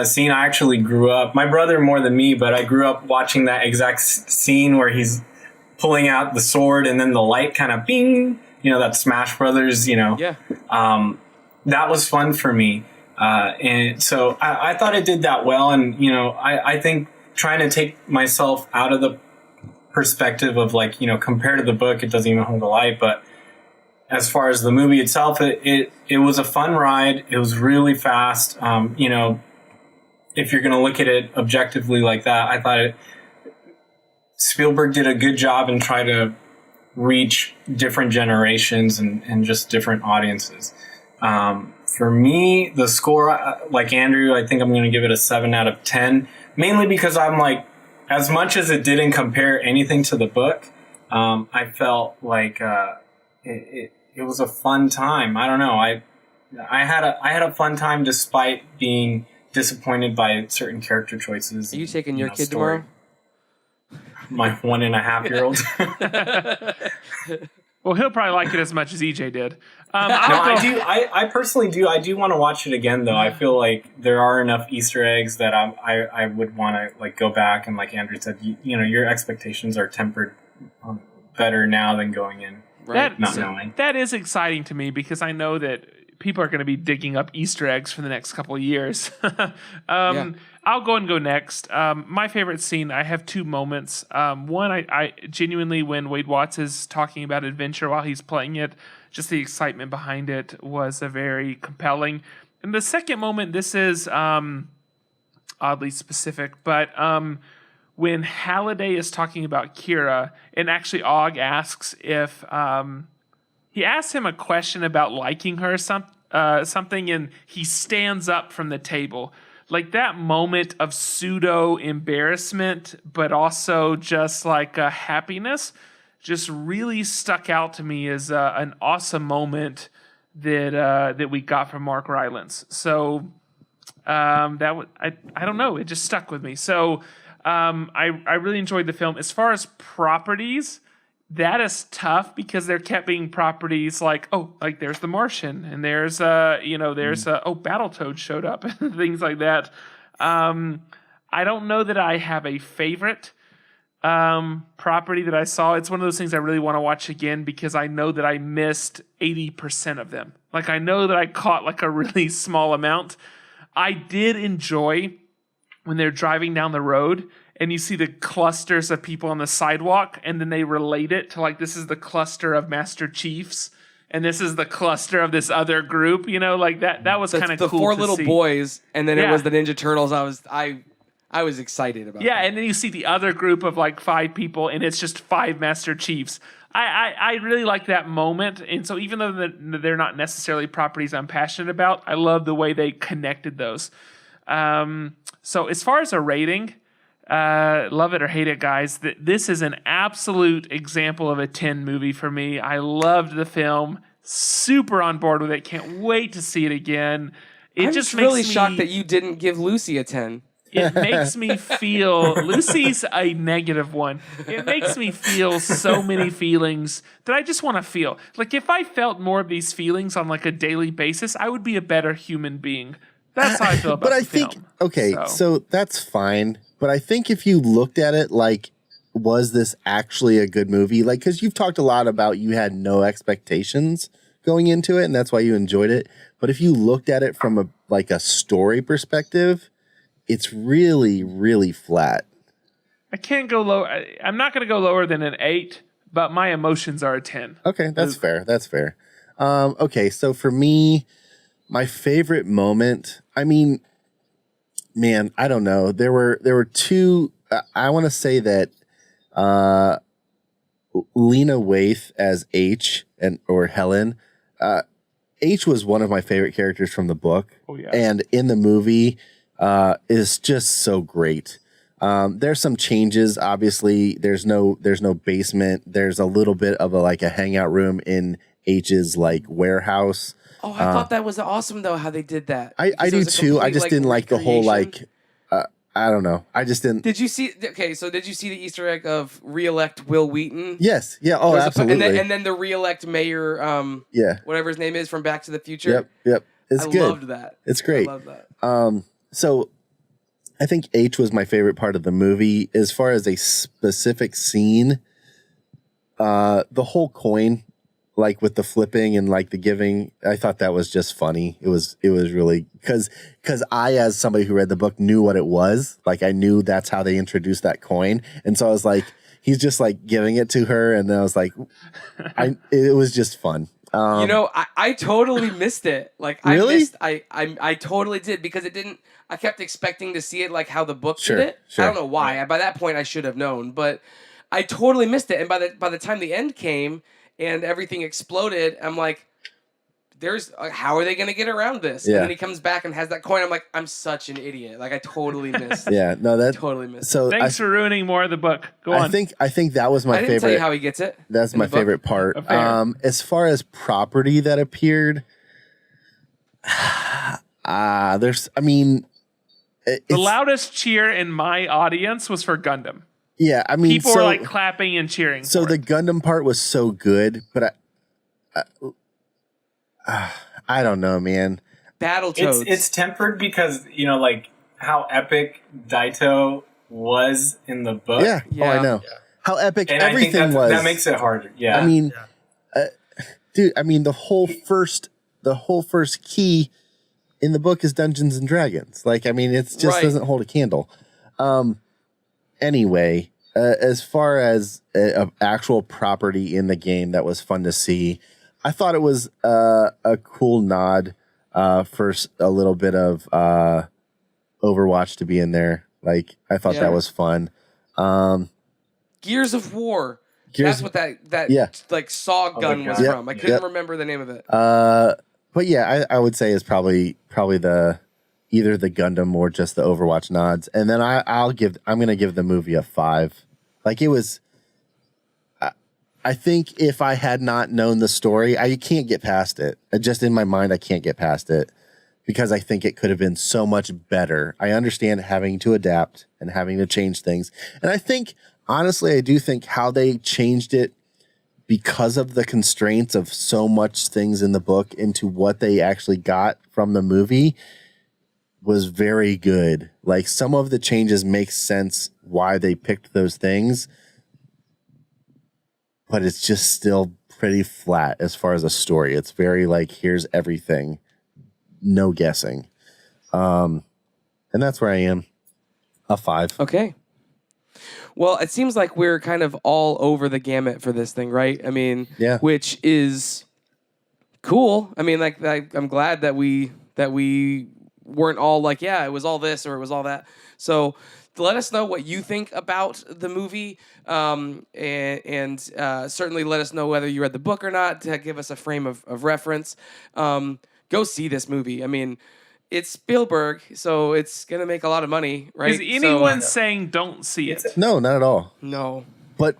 scene. I actually grew up, my brother more than me, but I grew up watching that exact scene where he's pulling out the sword and then the light kind of bing, that Smash Brothers, Yeah. That was fun for me. And so I thought it did that well. And, I think trying to take myself out of the perspective of compared to the book, it doesn't even hold a light. But as far as the movie itself, it was a fun ride. It was really fast. If you're going to look at it objectively like that, I thought Spielberg did a good job and try to reach different generations and just different audiences. For me, the score, like Andrew, I think I'm going to give it a 7 out of 10, mainly because I'm like, as much as it didn't compare anything to the book, I felt like it was a fun time. I don't know. I had a fun time despite being disappointed by certain character choices. Are you taking your kid story. tomorrow? My 1.5-year-old. Well, he'll probably like it as much as EJ did. I personally do. I do want to watch it again, though. I feel like there are enough Easter eggs that I would want to go back and, like Andrew said, your expectations are tempered better now than going in. Right. Not knowing. That is exciting to me because I know that people are going to be digging up Easter eggs for the next couple of years. I'll go next. My favorite scene, I have 2 moments. One, I genuinely, when Wade Watts is talking about adventure while he's playing it, just the excitement behind it was a very compelling. And the second moment, this is oddly specific, but when Halliday is talking about Kira, and actually Og asks if he asks him a question about liking her something, and he stands up from the table. Like that moment of pseudo embarrassment, but also just like a happiness, just really stuck out to me as an awesome moment that we got from Mark Rylance. So I don't know, it just stuck with me. So I really enjoyed the film. As far as properties, that is tough because there kept being properties like there's The Martian and there's Battletoads showed up and things like that. I don't know that I have a favorite property that I saw. It's one of those things I really want to watch again because I know that I missed 80% of them. Like I know that I caught like a really small amount. I did enjoy when they're driving down the road and you see the clusters of people on the sidewalk, and then they relate it to like, this is the cluster of Master Chiefs, and this is the cluster of this other group, like that was kind of cool. The four to little see. boys, and then it was the Ninja Turtles. I was excited about. Yeah, that. and then you see the other group of like 5 people, and it's just 5 Master Chiefs. I really like that moment, and so even though they're not necessarily properties I'm passionate about, I love the way they connected those. So as far as a rating, love it or hate it, guys, this is an absolute example of a 10 movie for me. I loved the film, super on board with it, can't wait to see it again. I'm just really shocked that you didn't give Lucy a 10. It makes me feel, Lucy's a negative one. It makes me feel so many feelings that I just want to feel. Like if I felt more of these feelings on like a daily basis, I would be a better human being. That's how I feel about but I the think, film. okay, so that's fine. But I think if you looked at it like, was this actually a good movie? Like, because you've talked a lot about you had no expectations going into it, and that's why you enjoyed it. But if you looked at it from a story perspective, it's really, really flat. I can't go lower. I'm not going to go lower than an 8, but my emotions are a 10. Okay, that's fair. That's fair. Okay, so for me, my favorite moment, I mean, man, I don't know. There were two. I want to say that Lena Waithe as H or Helen. H was one of my favorite characters from the book. Oh yeah, and in the movie is just so great. There's some changes. Obviously, there's no basement. There's a little bit of a hangout room in H's warehouse. Oh, I thought that was awesome though how they did that. I do too. I just didn't like the whole I don't know. I just didn't. Did you see? Okay, so did you see the Easter egg of re-elect Will Wheaton? Yes. Yeah. Oh, absolutely. And then the re-elect mayor. Yeah. Whatever his name is from Back to the Future. Yep. It's good. I loved that. It's great. I love that. So I think H was my favorite part of the movie. As far as a specific scene, the whole coin, with the flipping and the giving, I thought that was just funny. It was really because I, as somebody who read the book, knew what it was. I knew that's how they introduced that coin, and so I was like, he's just giving it to her, and then I was like, it was just fun. I totally missed it. Really? I totally did because it didn't. I kept expecting to see it how the book Sure, did it. sure. I don't know why. By that point, I should have known, but I totally missed it. And by the time the end came and everything exploded, I'm like, "There's how are they going to get around this?" Yeah. And then he comes back and has that coin. I'm like, I'm such an idiot. I totally missed. Yeah. No, that totally missed. So thanks for ruining more of the book. Go on. I think that was my I didn't favorite. tell you how he gets it. That's my favorite part. Fair. As far as property that appeared, there's. I mean, The loudest cheer in my audience was for Gundam. Yeah, I mean, People were clapping and cheering. So the Gundam part was so good, but I don't know, man. Battletoads. It's tempered because how epic Daito was in the book. Yeah. Oh, I know how epic and everything I think was. That makes it harder. Yeah. I mean, dude. I mean, the whole first key in the book is Dungeons and Dragons. I mean, it just doesn't hold a candle. Anyway, as far as an actual property in the game that was fun to see, I thought it was a cool nod for a little bit of Overwatch to be in there. I thought that was fun. Gears of War. That's what that saw gun was from. I couldn't remember the name of it. But yeah, I would say is probably the either the Gundam or just the Overwatch nods. And then I'm going to give the movie a 5. It was, I think if I had not known the story, I can't get past it. Just in my mind, I can't get past it because I think it could have been so much better. I understand having to adapt and having to change things. And I think, honestly, I do think how they changed it because of the constraints of so much things in the book into what they actually got from the movie was very good. Like some of the changes make sense why they picked those things, but it's just still pretty flat as far as a story. It's very like, here's everything, no guessing. And that's where I am. A 5. Okay. Well, it seems like we're kind of all over the gamut for this thing, right? I mean, Yeah. Which is cool. I mean, like I'm glad that we weren't all like, yeah, it was all this or it was all that. So let us know what you think about the movie, and certainly let us know whether you read the book or not to give us a frame of reference. Go see this movie. I mean, it's Spielberg, so it's going to make a lot of money, right? Is anyone saying don't see it? No, not at all. No. But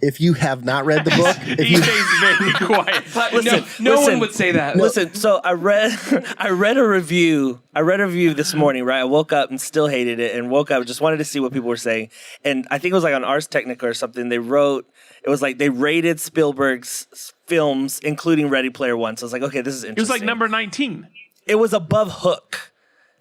if you have not read the book, if you EJ's very quiet. But Listen, no listen. one would say that. Listen, so I read a review. I read a review this morning, right? I woke up and still hated it, and woke up just wanted to see what people were saying. And I think it was like on Ars Technica or something. They wrote, it was like they rated Spielberg's films, including Ready Player One. So I was like, okay, this is interesting. It was like number 19. It was above Hook.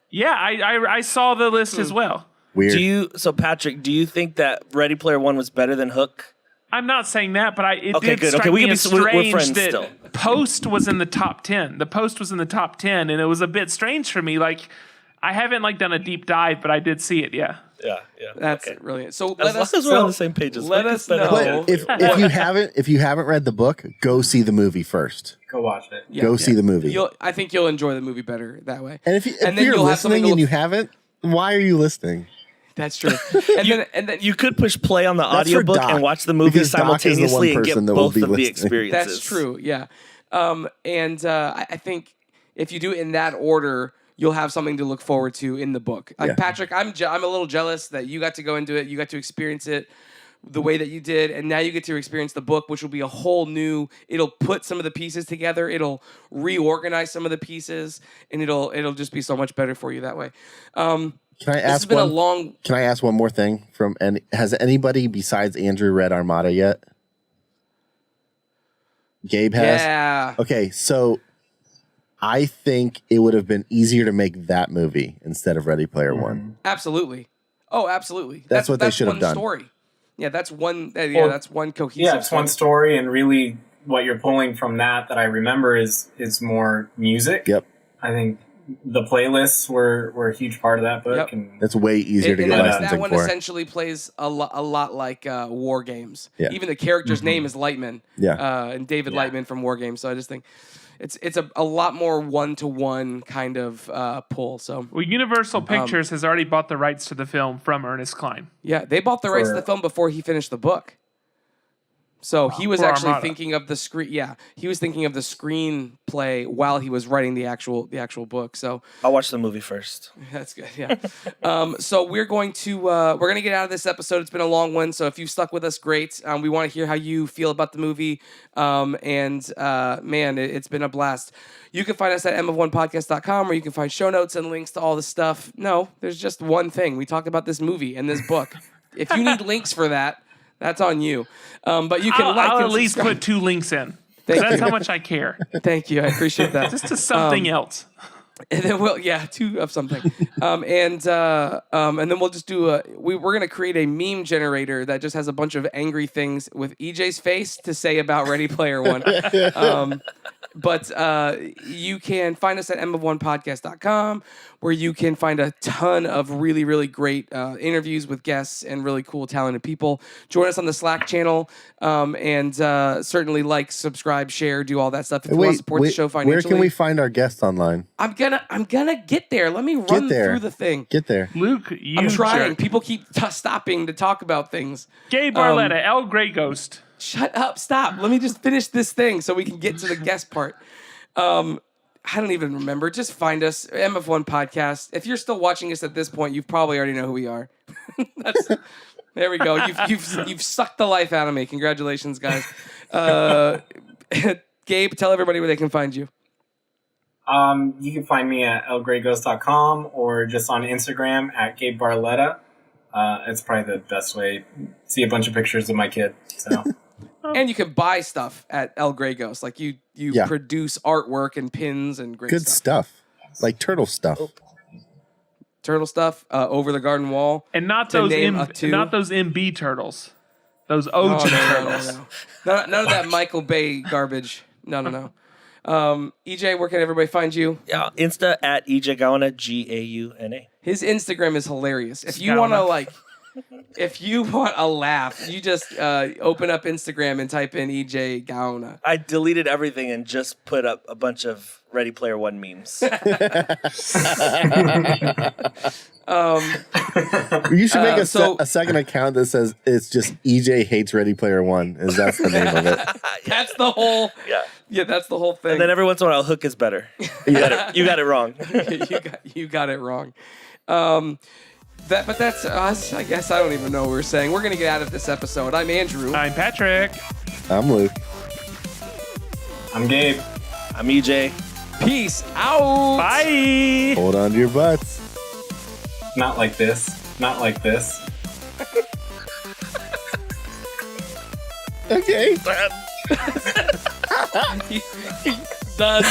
Yeah, I saw the list as well. weird. So Patrick, do you think that Ready Player One was better than Hook? I'm not saying that, but it Okay, did good. strike Okay, we me can as be- we're strange friends that still. Post was in the top 10. The Post was in the top 10, and it was a bit strange for me. Like, I haven't done a deep dive, but I did see it. Yeah. Yeah. That's okay. brilliant. So As long as we're on the same page. let us know. But if you haven't read the book, go see the movie first. Go watch it. Yeah, Go see the movie. I think you'll enjoy the movie better that way. And if then you're you'll have something listening to and you look- haven't, why are you listening? That's true. And then You could push play on the That's for audiobook Doc, and watch the movie because Doc is the one simultaneously and get person that will both be of the listening. experiences. that's true. Yeah. I think if you do it in that order, you'll have something to look forward to in the book. Like Yeah. Patrick, I'm a little jealous that you got to go into it. You got to experience it the way that you did, and now you get to experience the book, which will be a whole new. It'll put some of the pieces together. It'll reorganize some of the pieces, and it'll just be so much better for you that way. Can I This has ask been a one? long. Can I ask one more thing? Has anybody besides Andrew read Armada yet? Gabe has. Yeah. Okay, so I think it would have been easier to make that movie instead of Ready Player One. Absolutely. Oh, absolutely. That's what they should have one done. Story. Yeah, that's one. Well, That's one cohesive. Yeah, it's one story, and really, what you're pulling from that I remember is more music. Yep, I think the playlists were a huge part of that book, Yep. and that's way easier to get that licensing one for. essentially plays a lot like War Games. Yeah. Even the character's name is Lightman. Yeah. And David Yeah. Lightman from War Games. So I just think it's a lot more one-to-one kind of pull. So Well, Universal Pictures has already bought the rights to the film from Ernest Cline. yeah, they bought the rights to the film before he finished the book. So he was For actually Armada. thinking of the screen. Yeah, he was thinking of the screenplay while he was writing the actual book. So I'll watch the movie first. that's good. Yeah. So we're going to get out of this episode. It's been a long one, so if you stuck with us, great. We want to hear how you feel about the movie. Man, it's been a blast. You can find us at mofonepodcast.com, where you can find show notes and links to all the stuff. No, there's just one thing. We talked about this movie and this book. If you need links for that, that's on you. But you can I'll and at least subscribe. put 2 links in. Thank That's you. how much I care. Thank you. I appreciate that. Just to something else. And then 2 of something. And then we'll just do we're going to create a meme generator that just has a bunch of angry things with EJ's face to say about Ready Player One. But you can find us at mofonepodcast.com, where you can find a ton of really, really great interviews with guests and really cool, talented people. Join us on the Slack channel, and certainly like, subscribe, share, do all that stuff. If you want to support the show financially, where can we find our guests online? I'm gonna get there. Let me run there. through the thing. Get there. Luke, you I'm trying. jerk. People keep stopping to talk about things. Gabe Barletta, El Grey Ghost. Shut up. Stop. Let me just finish this thing so we can get to the guest part. I don't even remember. Just find us, MF1 Podcast. If you're still watching us at this point, you probably already know who we are. There we go. You've sucked the life out of me. Congratulations, guys. Gabe, tell everybody where they can find you. you can find me at elgrayghost.com or just on Instagram at Gabe Barletta. It's probably the best way. See a bunch of pictures of my kid. So And you can buy stuff at El Grey Ghost. Like you Yeah. produce artwork and pins and great Good stuff. Like turtle stuff. turtle stuff over the garden wall. And not to those name a two. not those MB turtles. Those OG turtles. None of that Michael Bay garbage. No. EJ, where can everybody find you? Yeah, Insta at EJ Gauna, Gauna. His Instagram is hilarious. If you Gauna. want to if you want a laugh, you just open up Instagram and type in EJ Gauna. I deleted everything and just put up a bunch of Ready Player One memes. You should make so- a second account that says it's just EJ hates Ready Player One. That's the name of it. That's the whole. Yeah. That's the whole thing. And then every once in a while, Hook is better. You got it wrong. you got it wrong. But that's us. I guess I don't even know what we're saying. We're gonna get out of this episode. I'm Andrew. I'm Patrick. I'm Luke. I'm Gabe. I'm EJ. Peace out. Bye. Hold on to your butts. Not like this. Not like this. Okay. Done.